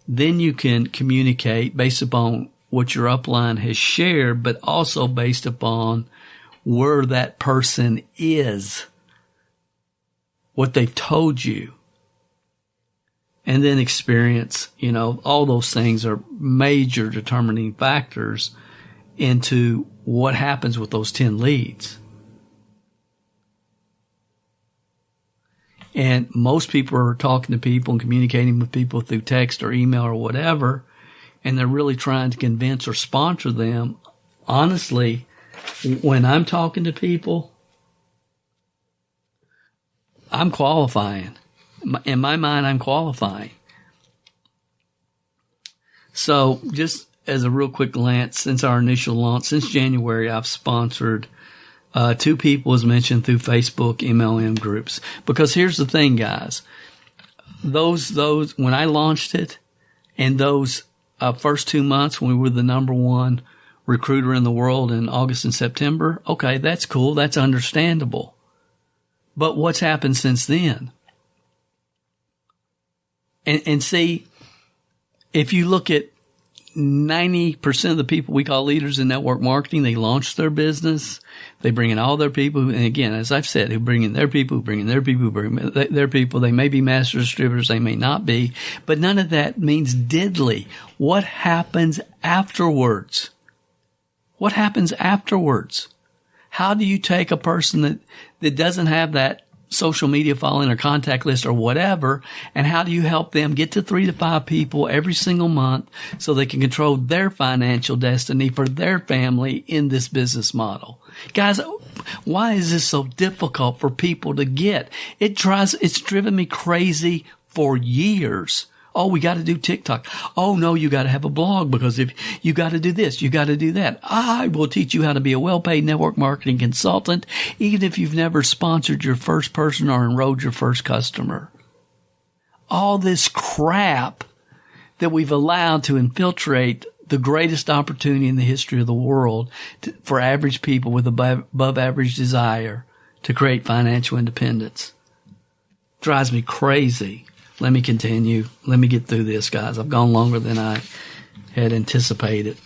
then you can communicate based upon what your upline has shared, but also based upon where that person is, what they've told you. And then experience, all those things are major determining factors into what happens with those 10 leads. And most people are talking to people and communicating with people through text or email or whatever, and they're really trying to convince or sponsor them. Honestly, when I'm talking to people, I'm qualifying. In my mind, I'm qualifying. So just as a real quick glance, since our initial launch, since January, I've sponsored 2 people, as mentioned, through Facebook MLM groups. Because here's the thing, guys. Those when I launched it, and those first 2 months when we were the number 1 recruiter in the world in August and September, okay, that's cool. That's understandable. But what's happened since then? And see, if you look at 90% of the people we call leaders in network marketing, they launch their business. They bring in all their people. And again, as I've said, who bring in their people, who bring in their people, who bring in their people. They may be master distributors. They may not be. But none of that means diddly. What happens afterwards? What happens afterwards? How do you take a person that doesn't have that social media following or contact list or whatever, and how do you help them get to 3 to 5 people every single month so they can control their financial destiny for their family in this business model? Guys, why is this so difficult for people to get? It's driven me crazy for years. Oh, we got to do TikTok. Oh, no, you got to have a blog because if you got to do this, you got to do that. I will teach you how to be a well-paid network marketing consultant, even if you've never sponsored your first person or enrolled your first customer. All this crap that we've allowed to infiltrate the greatest opportunity in the history of the world for average people with above average desire to create financial independence drives me crazy. Let me continue. Let me get through this, guys. I've gone longer than I had anticipated.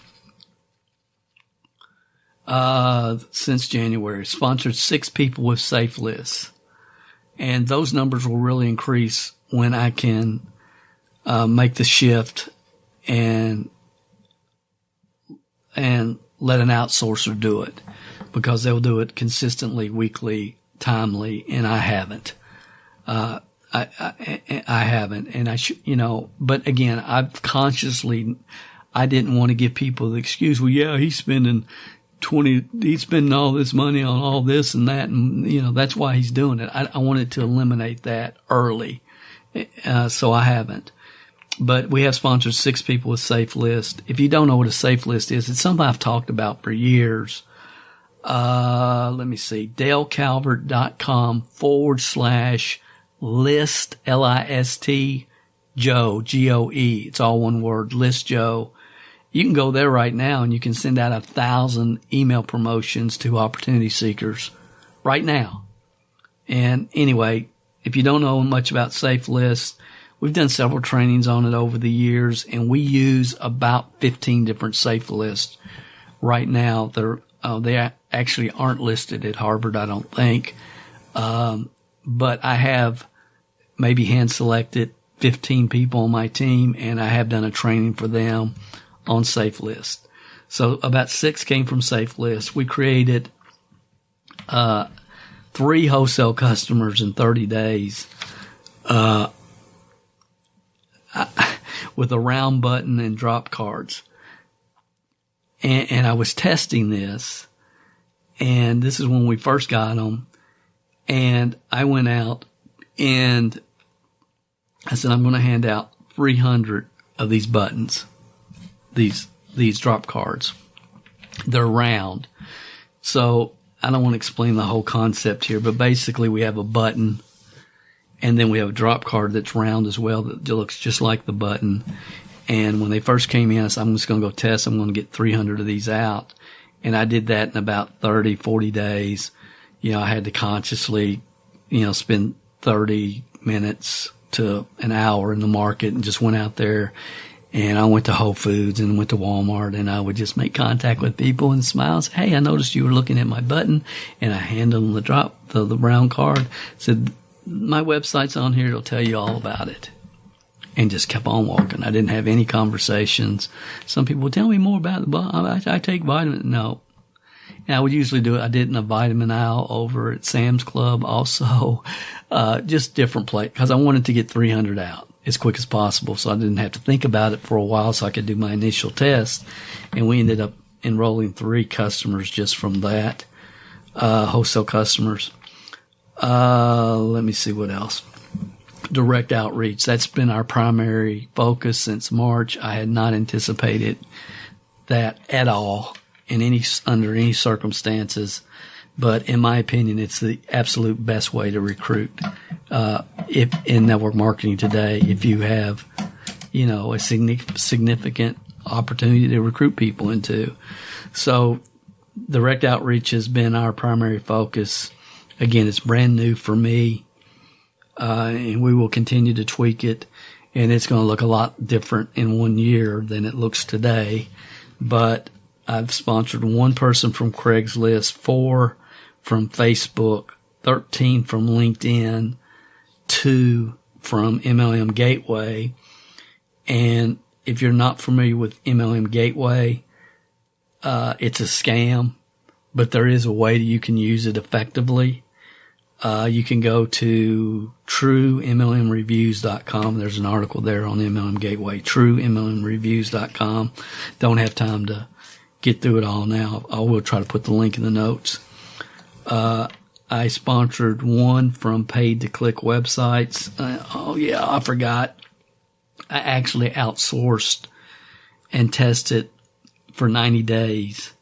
Since January, sponsored 6 people with safe lists. And those numbers will really increase when I can make the shift and let an outsourcer do it, because they'll do it consistently, weekly, timely, and I haven't. I haven't, and I should, but again, I didn't want to give people the excuse, well, yeah, he's spending all this money on all this and that, and, that's why he's doing it. I wanted to eliminate that early. So I haven't. But we have sponsored 6 people with safe list. If you don't know what a safe list is, it's something I've talked about for years. Let me see, DaleCalvert.com/list, LIST, Joe, GOE. It's all one word, List Joe. You can go there right now and you can send out 1,000 email promotions to opportunity seekers right now. And anyway, if you don't know much about Safe List, we've done several trainings on it over the years, and we use about 15 different Safe Lists right now. They're They actually aren't listed at Harvard, I don't think. But I have maybe hand selected 15 people on my team, and I have done a training for them on Safe List. So about 6 came from Safe List. We created 3 wholesale customers in 30 days with a round button and drop cards. And I was testing this, and this is when we first got them. And I went out and I said, I'm going to hand out 300 of these buttons, these drop cards. They're round. So I don't want to explain the whole concept here, but basically we have a button, and then we have a drop card that's round as well that looks just like the button. And when they first came in, I said, I'm just going to go test. I'm going to get 300 of these out. And I did that in about 30, 40 days. I had to consciously, spend 30 minutes to an hour in the market and just went out there. And I went to Whole Foods and went to Walmart, and I would just make contact with people and smile. Say, hey, I noticed you were looking at my button. And I handed them the round card. Said, my website's on here. It'll tell you all about it. And just kept on walking. I didn't have any conversations. Some people would tell me more about it. I take vitamins. No. And I would usually do it. I did it in a vitamin aisle over at Sam's Club also. Just different place. Because I wanted to get 300 out as quick as possible. So I didn't have to think about it for a while so I could do my initial test. And we ended up enrolling 3 customers just from that. Wholesale customers. Let me see what else. Direct outreach. That's been our primary focus since March. I had not anticipated that at all under any circumstances. But in my opinion, it's the absolute best way to recruit. If in network marketing today, if you have, a significant opportunity to recruit people into. So direct outreach has been our primary focus. Again, it's brand new for me. And we will continue to tweak it, and it's going to look a lot different in 1 year than it looks today. But I've sponsored 1 person from Craigslist, 4 from Facebook, 13 from LinkedIn, 2 from MLM Gateway. And if you're not familiar with MLM Gateway, it's a scam, but there is a way that you can use it effectively. You can go to truemlmreviews.com. There's an article there on MLM Gateway, truemlmreviews.com. Don't have time to get through it all now. I will try to put the link in the notes. I sponsored 1 from paid to click websites. I forgot. I actually outsourced and tested for 90 days.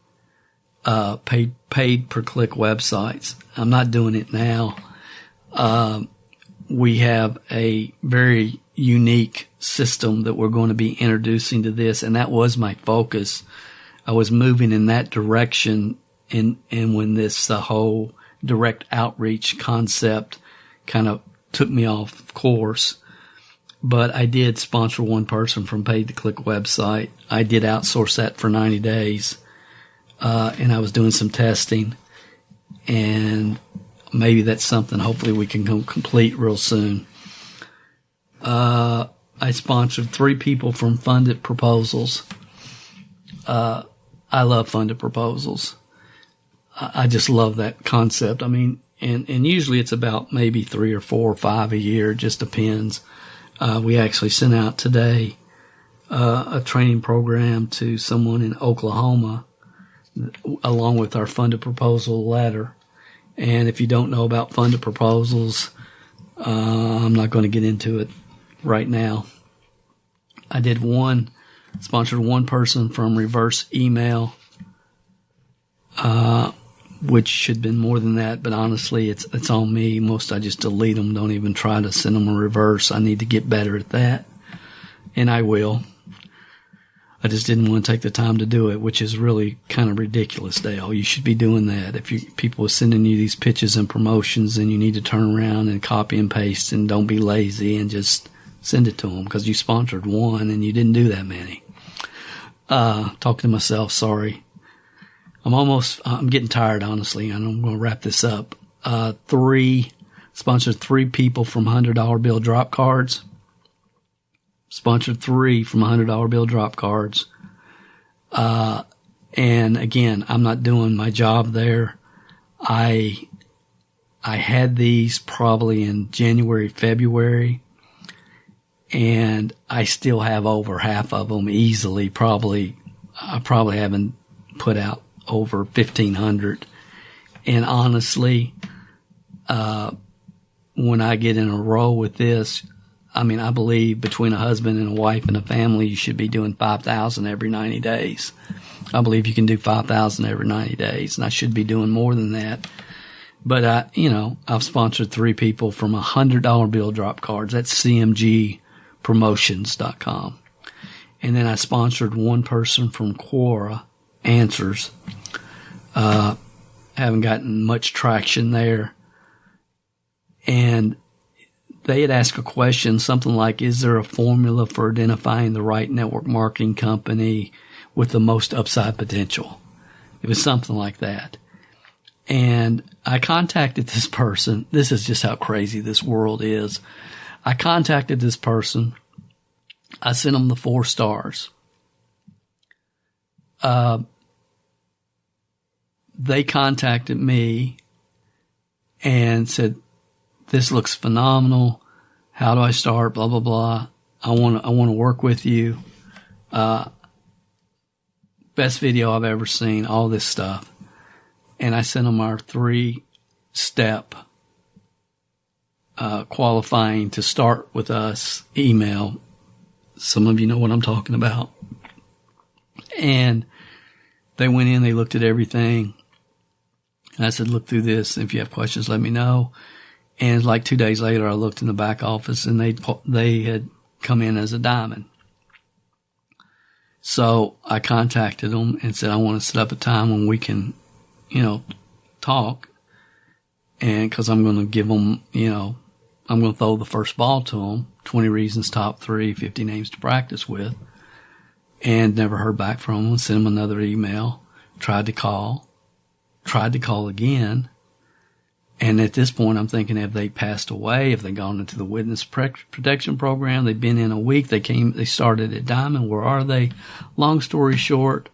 Paid per click websites. I'm not doing it now. We have a very unique system that we're going to be introducing to this, and that was my focus. I was moving in that direction, and when this whole direct outreach concept kind of took me off course. But I did sponsor 1 person from paid to click website. I did outsource that for 90 days. And I was doing some testing, and maybe that's something hopefully we can complete real soon. I sponsored 3 people from funded proposals. I love funded proposals. I just love that concept. I mean, and usually it's about maybe 3 or 4 or 5 a year. It just depends. We actually sent out today a training program to someone in Oklahoma, along with our funded proposal letter. And if you don't know about funded proposals, I'm not going to get into it right now. I did sponsored 1 person from reverse email, which should have been more than that, but honestly, it's on me. I just delete them, don't even try to send them a reverse. I need to get better at that, and I will. I just didn't want to take the time to do it, which is really kind of ridiculous, Dale. You should be doing that. If people are sending you these pitches and promotions, then you need to turn around and copy and paste, and don't be lazy and just send it to them, because you sponsored 1 and you didn't do that many. Talking to myself, sorry. I'm getting tired, honestly, and I'm going to wrap this up. Sponsored 3 people from $100 bill drop cards. Sponsored 3 from $100 bill drop cards. And again, I'm not doing my job there. I had these probably in January, February, and I still have over half of them easily. I probably haven't put out over 1,500. And honestly, when I get in a row with this, I mean, I believe between a husband and a wife and a family, you should be doing 5,000 every 90 days. I believe you can do 5,000 every 90 days, and I should be doing more than that. But I've sponsored 3 people from $100 bill drop cards. That's cmgpromotions.com. And then I sponsored 1 person from Quora Answers. Haven't gotten much traction there. And they had asked a question, something like, is there a formula for identifying the right network marketing company with the most upside potential? It was something like that. And I contacted this person. This is just how crazy this world is. I contacted this person. I sent them the 4 stars. They contacted me and said, this looks phenomenal. How do I start? Blah, blah, blah. I want to work with you. Best video I've ever seen, all this stuff. And I sent them our 3-step qualifying to start with us email. Some of you know what I'm talking about. And they went in, they looked at everything. And I said, look through this. If you have questions, let me know. And like 2 days later, I looked in the back office and they had come in as a diamond. So I contacted them and said, I want to set up a time when we can, talk. And cause I'm going to give them, I'm going to throw the first ball to them, 20 reasons, top 3, 50 names to practice with. And never heard back from them. Sent them another email, tried to call again. And at this point, I'm thinking, have they passed away? Have they gone into the witness protection program? They've been in a week. They started at Diamond. Where are they? Long story short,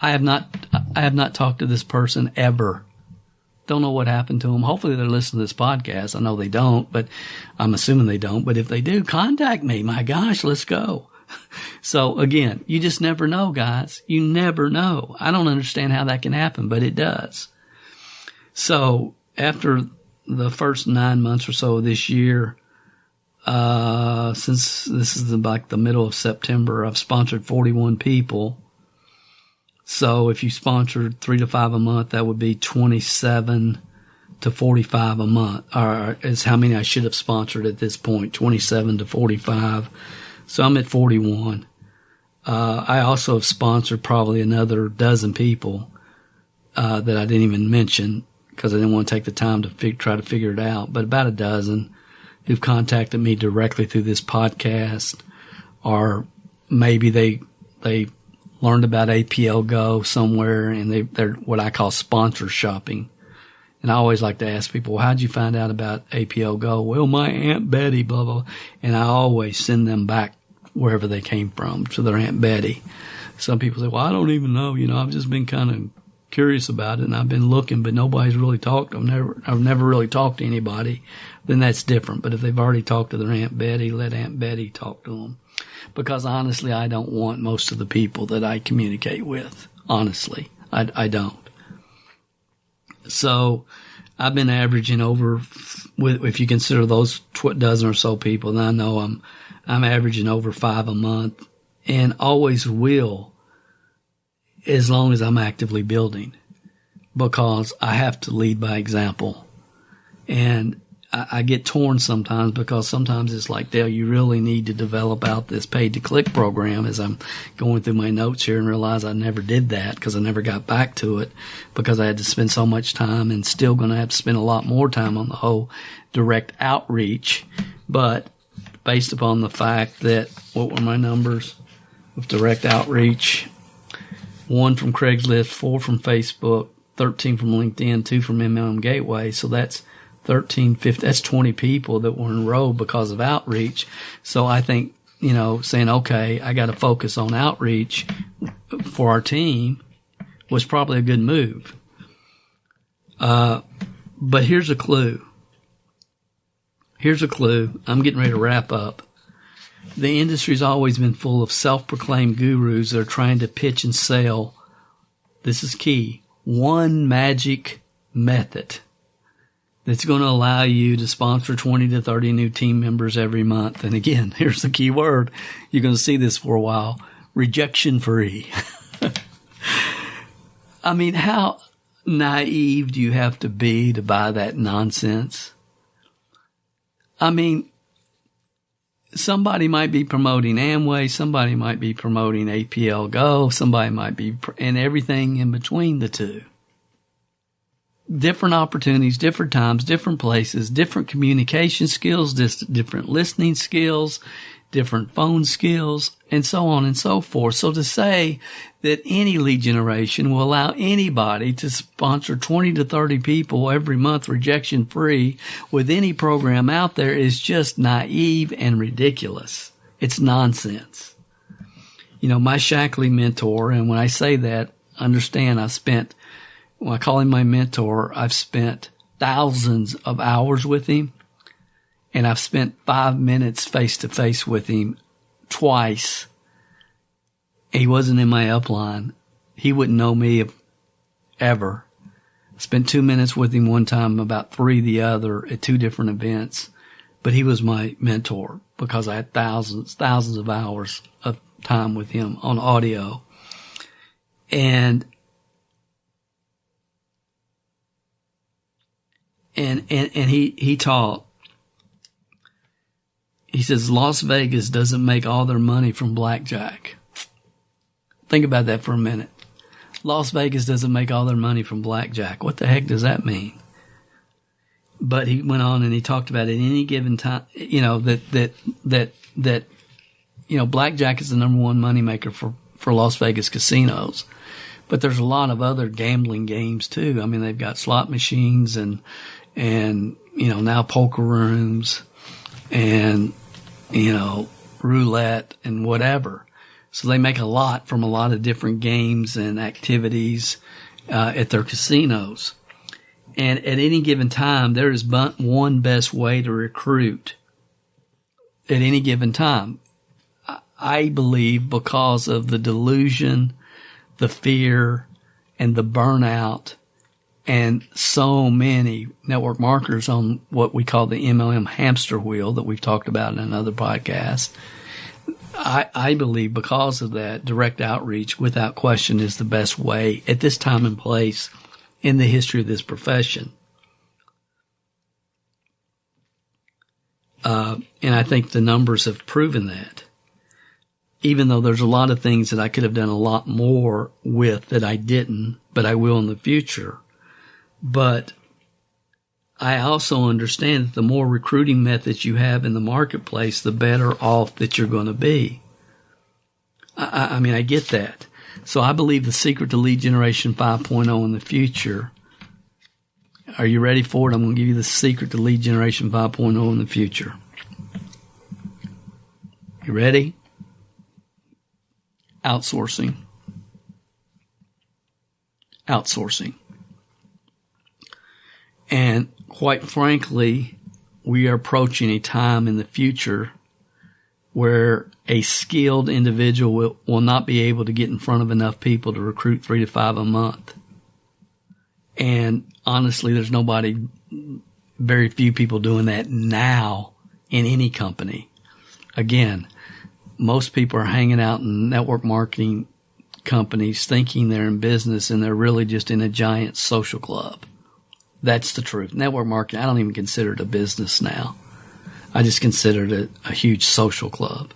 I have not talked to this person ever. Don't know what happened to them. Hopefully they're listening to this podcast. I know they don't, but I'm assuming they don't. But if they do, contact me. My gosh, let's go. So again, you just never know, guys. You never know. I don't understand how that can happen, but it does. So after the first 9 months or so of this year, since this is like the middle of September, I've sponsored 41 people. So if you sponsored 3 to 5 a month, that would be 27 to 45 a month, or is how many I should have sponsored at this point, 27 to 45. So I'm at 41. I also have sponsored probably another dozen people that I didn't even mention because I didn't want to take the time to try to figure it out. But about a dozen who've contacted me directly through this podcast, or maybe they learned about APL Go somewhere and they're what I call sponsor shopping. And I always like to ask people, well, how'd you find out about APL Go? Well, my Aunt Betty, blah, blah. And I always send them back wherever they came from, to their Aunt Betty. Some people say, well, I don't even know. I've just been kind of curious about it and I've been looking, but nobody's really talked. I've never really talked to anybody. Then that's different. But if they've already talked to their Aunt Betty, let Aunt Betty talk to them. Because honestly, I don't want most of the people that I communicate with. Honestly, I don't. So I've been averaging over, if you consider those dozen or so people, then I know I'm averaging over 5 a month and always will, as long as I'm actively building, because I have to lead by example. And I get torn sometimes because sometimes it's like, Dale, you really need to develop out this paid to click program, as I'm going through my notes here and realize I never did that because I never got back to it because I had to spend so much time and still going to have to spend a lot more time on the whole direct outreach. But based upon the fact that, what were my numbers with direct outreach? 1 from Craigslist, 4 from Facebook, 13 from LinkedIn, 2 from MLM Gateway. So that's 13, 15, that's 20 people that were enrolled because of outreach. So I think, saying, okay, I got to focus on outreach for our team was probably a good move. But here's a clue. I'm getting ready to wrap up. The industry's always been full of self-proclaimed gurus that are trying to pitch and sell. This is key. One magic method that's going to allow you to sponsor 20 to 30 new team members every month. And again, here's the key word. You're going to see this for a while. Rejection free. I mean, how naive do you have to be to buy that nonsense? I mean, somebody might be promoting Amway, somebody might be promoting APL Go, somebody might be, and everything in between the two. Different opportunities, different times, different places, different communication skills, different listening skills, different phone skills, and so on and so forth. So to say that any lead generation will allow anybody to sponsor 20 to 30 people every month rejection free with any program out there is just naive and ridiculous. It's nonsense. My Shackley mentor, and when I say that, understand when I call him my mentor, I've spent thousands of hours with him. And I've spent 5 minutes face to face with him twice. He wasn't in my upline. He wouldn't know me ever. I spent 2 minutes with him one time, about 3 the other at 2 different events. But he was my mentor because I had thousands of hours of time with him on audio. And he taught. He says Las Vegas doesn't make all their money from blackjack. Think about that for a minute. Las Vegas doesn't make all their money from blackjack. What the heck does that mean? But he went on and he talked about at any given time, that blackjack is the number one moneymaker for Las Vegas casinos. But there's a lot of other gambling games too. I mean, they've got slot machines and now poker rooms and, roulette and whatever. So they make a lot from a lot of different games and activities at their casinos. And at any given time, there is but one best way to recruit at any given time. I believe because of the delusion, the fear, and the burnout, and so many network marketers on what we call the MLM hamster wheel that we've talked about in another podcast. I believe because of that, direct outreach, without question, is the best way at this time and place in the history of this profession. And I think the numbers have proven that. Even though there's a lot of things that I could have done a lot more with that I didn't, but I will in the future. But I also understand that the more recruiting methods you have in the marketplace, the better off that you're going to be. I mean, I get that. So I believe the secret to lead generation 5.0 in the future. Are you ready for it? I'm going to give you the secret to lead generation 5.0 in the future. You ready? Outsourcing. And quite frankly, we are approaching a time in the future where a skilled individual will not be able to get in front of enough people to recruit 3 to 5 a month. And honestly, there's very few people doing that now in any company. Again, most people are hanging out in network marketing companies thinking they're in business and they're really just in a giant social club. That's the truth. Network marketing, I don't even consider it a business now. I just consider it a huge social club.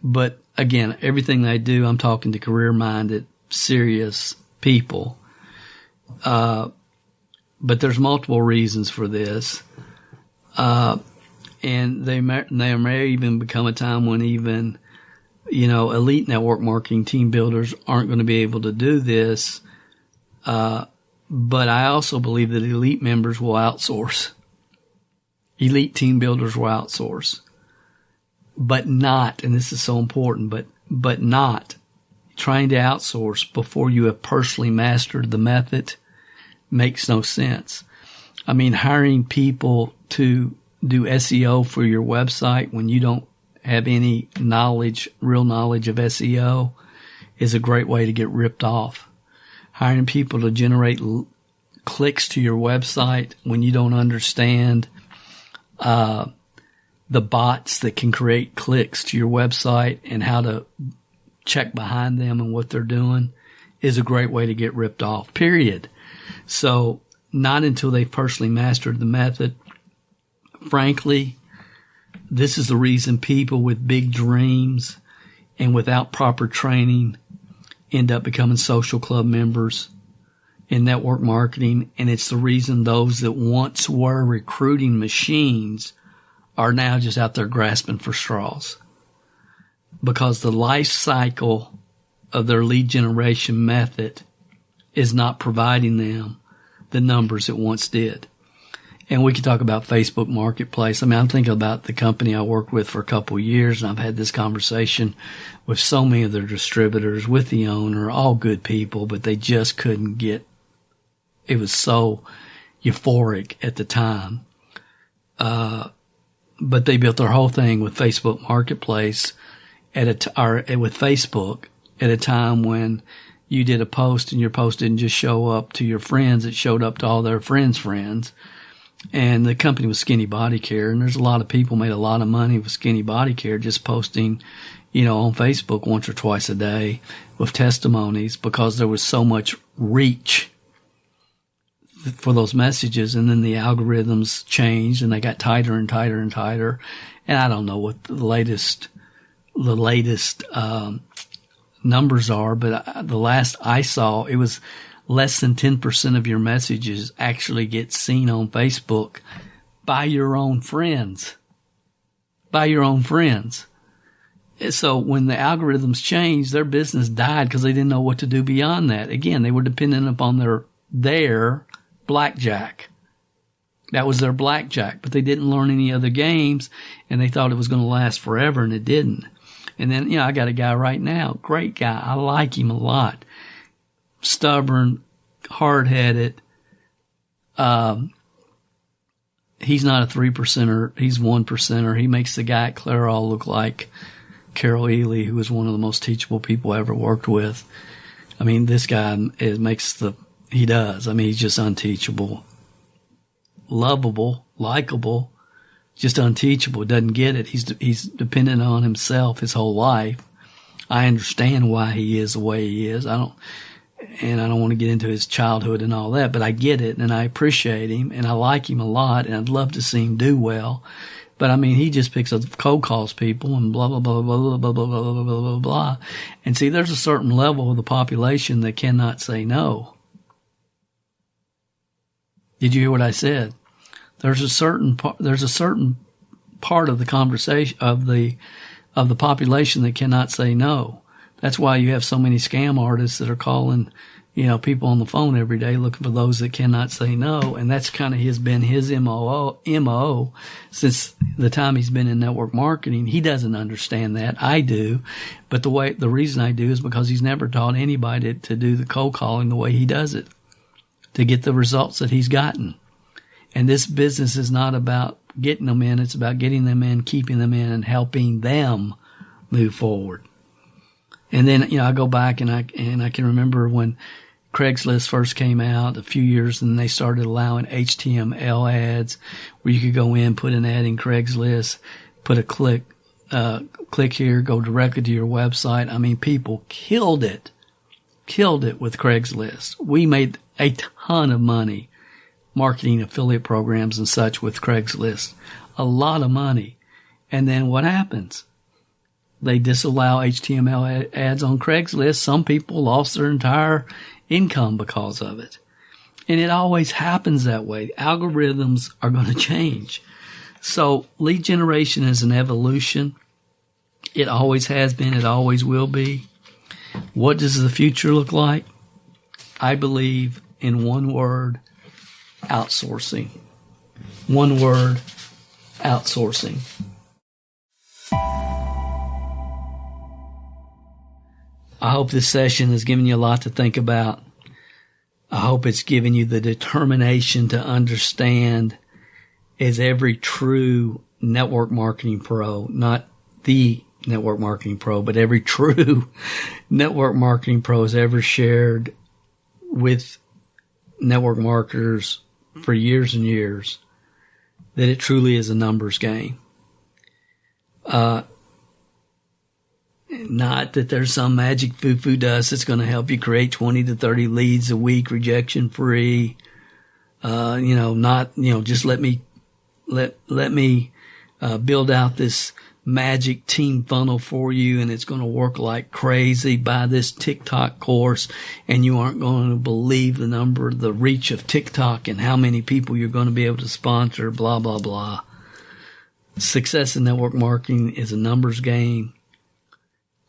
But again, everything I do, I'm talking to career-minded, serious people. But there's multiple reasons for this. And there may even become a time when even elite network marketing team builders aren't going to be able to do this. But I also believe that elite members will outsource. Elite team builders will outsource. But not, and this is so important, but not trying to outsource before you have personally mastered the method makes no sense. I mean, hiring people to do SEO for your website when you don't have any real knowledge of SEO is a great way to get ripped off. Hiring people to generate clicks to your website when you don't understand the bots that can create clicks to your website and how to check behind them and what they're doing is a great way to get ripped off, period. So not until they've personally mastered the method. Frankly, this is the reason people with big dreams and without proper training end up becoming social club members in network marketing. And it's the reason those that once were recruiting machines are now just out there grasping for straws, because the life cycle of their lead generation method is not providing them the numbers it once did. And we can talk about Facebook Marketplace. I mean, I'm thinking about the company I worked with for a couple of years, and I've had this conversation with so many of their distributors, with the owner, all good people, but they just couldn't get, it was so euphoric at the time. But they built their whole thing with Facebook Marketplace with Facebook at a time when you did a post and your post didn't just show up to your friends, it showed up to all their friends' friends. And the company was Skinny Body Care, and there's a lot of people made a lot of money with Skinny Body Care just posting, on Facebook once or twice a day with testimonies, because there was so much reach for those messages. And then the algorithms changed and they got tighter and tighter and tighter. And I don't know what the latest numbers are, but the last I saw, it was less than 10% of your messages actually get seen on Facebook by your own friends. So when the algorithms changed, their business died because they didn't know what to do beyond that. Again, they were dependent upon their blackjack. That was their blackjack, but they didn't learn any other games, and they thought it was going to last forever, and it didn't. And then, I got a guy right now, great guy. I like him a lot. Stubborn, hard-headed. He's not a 3%er. He's 1%er. He makes the guy at Clairol look like Carol Ely, who was one of the most teachable people I ever worked with. I mean, this guy he does. I mean, he's just unteachable. Lovable, likable, just unteachable. Doesn't get it. He's dependent on himself his whole life. I understand why he is the way he is. I don't want to get into his childhood and all that, but I get it, and I appreciate him, and I like him a lot, and I'd love to see him do well. But I mean, he just picks up cold calls people and blah, blah, blah, blah, blah, blah, blah, blah, blah, blah, blah. And see, there's a certain level of the population that cannot say no. Did you hear what I said? There's a certain part of the conversation of the population that cannot say no. That's why you have so many scam artists that are calling, people on the phone every day looking for those that cannot say no. And that's kind of been his MO since the time he's been in network marketing. He doesn't understand that. I do. But the reason I do is because he's never taught anybody to do the cold calling the way he does it, to get the results that he's gotten. And this business is not about getting them in. It's about getting them in, keeping them in, and helping them move forward. And then, I go back and I can remember when Craigslist first came out a few years, and they started allowing HTML ads where you could go in, put an ad in Craigslist, put a click here, go directly to your website. I mean, people killed it with Craigslist. We made a ton of money marketing affiliate programs and such with Craigslist. A lot of money. And then what happens? They disallow HTML ads on Craigslist. Some people lost their entire income because of it. And it always happens that way. Algorithms are going to change. So lead generation is an evolution. It always has been. It always will be. What does the future look like? I believe in one word, outsourcing. One word, outsourcing. I hope this session has given you a lot to think about. I hope it's given you the determination to understand, as every true network marketing pro, not the network marketing pro, but every true network marketing pro has ever shared with network marketers for years and years, that it truly is a numbers game. Not that there's some magic foo-foo dust that's going to help you create 20 to 30 leads a week, rejection free. Just let me build out this magic team funnel for you, and it's going to work like crazy. Buy this TikTok course, and you aren't going to believe the reach of TikTok and how many people you're going to be able to sponsor, blah, blah, blah. Success in network marketing is a numbers game.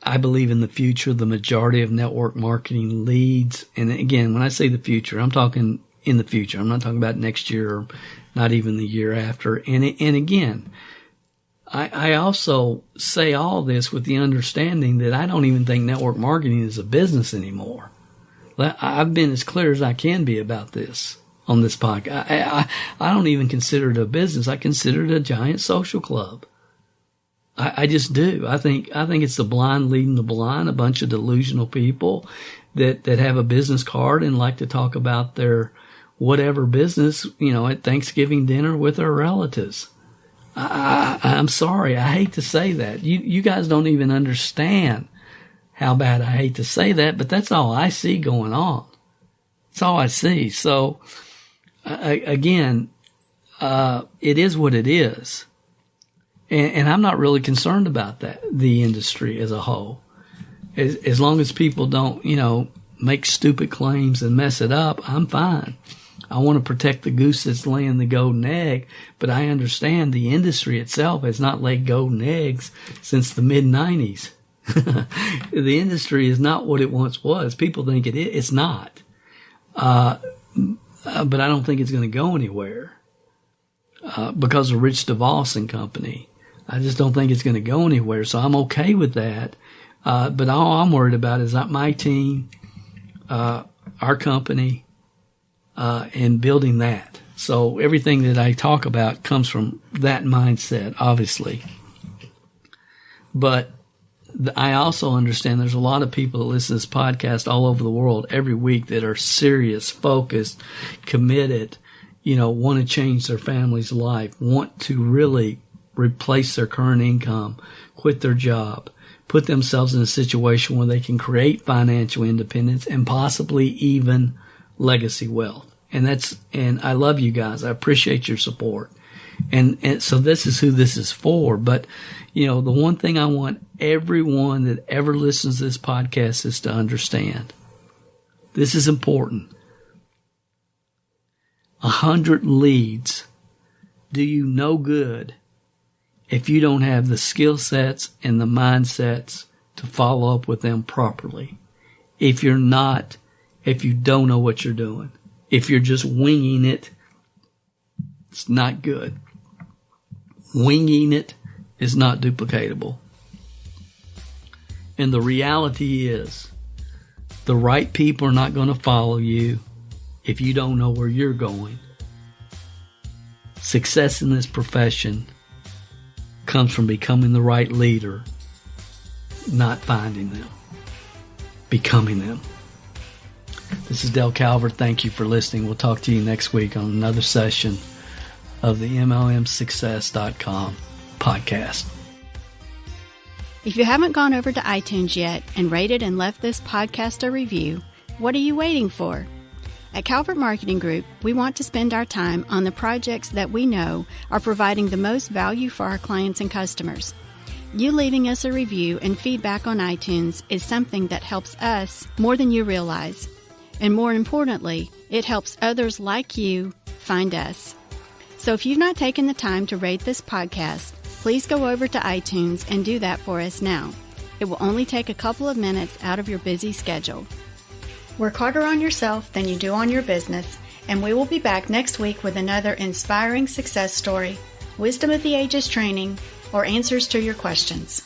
I believe in the future, the majority of network marketing leads, and again, when I say the future, I'm talking in the future. I'm not talking about next year or not even the year after. And again, I also say all this with the understanding that I don't even think network marketing is a business anymore. I've been as clear as I can be about this on this podcast. I don't even consider it a business. I consider it a giant social club. I just do. I think it's the blind leading the blind, a bunch of delusional people that have a business card and like to talk about their whatever business, at Thanksgiving dinner with their relatives. I'm sorry. I hate to say that. You guys don't even understand how bad I hate to say that, but that's all I see going on. That's all I see. So, again, it is what it is. And I'm not really concerned about that, the industry as a whole. As long as people don't, make stupid claims and mess it up, I'm fine. I want to protect the goose that's laying the golden egg, but I understand the industry itself has not laid golden eggs since the mid-90s. The industry is not what it once was. People think it is. It's not. But I don't think it's going to go anywhere because of Rich DeVos and company. I just don't think it's going to go anywhere, so I'm okay with that. But all I'm worried about is not my team, our company, and building that. So everything that I talk about comes from that mindset, obviously. But I also understand there's a lot of people that listen to this podcast all over the world every week that are serious, focused, committed, want to change their family's life, want to really replace their current income, quit their job, put themselves in a situation where they can create financial independence and possibly even legacy wealth. And I love you guys. I appreciate your support. And so this is who this is for. But, the one thing I want everyone that ever listens to this podcast is to understand. This is important. 100 leads do you no good if you don't have the skill sets and the mindsets to follow up with them properly. If you don't know what you're doing. If you're just winging it, it's not good. Winging it is not duplicatable. And the reality is, the right people are not going to follow you if you don't know where you're going. Success in this profession comes from becoming the right leader, not finding them, becoming them. This is Del Calvert. Thank you for listening. We'll talk to you next week on another session of the MLMSuccess.com podcast. If you haven't gone over to iTunes yet and rated and left this podcast a review, what are you waiting for? At Calvert Marketing Group, we want to spend our time on the projects that we know are providing the most value for our clients and customers. You leaving us a review and feedback on iTunes is something that helps us more than you realize. And more importantly, it helps others like you find us. So if you've not taken the time to rate this podcast, please go over to iTunes and do that for us now. It will only take a couple of minutes out of your busy schedule. Work harder on yourself than you do on your business, and we will be back next week with another inspiring success story, wisdom of the ages training, or answers to your questions.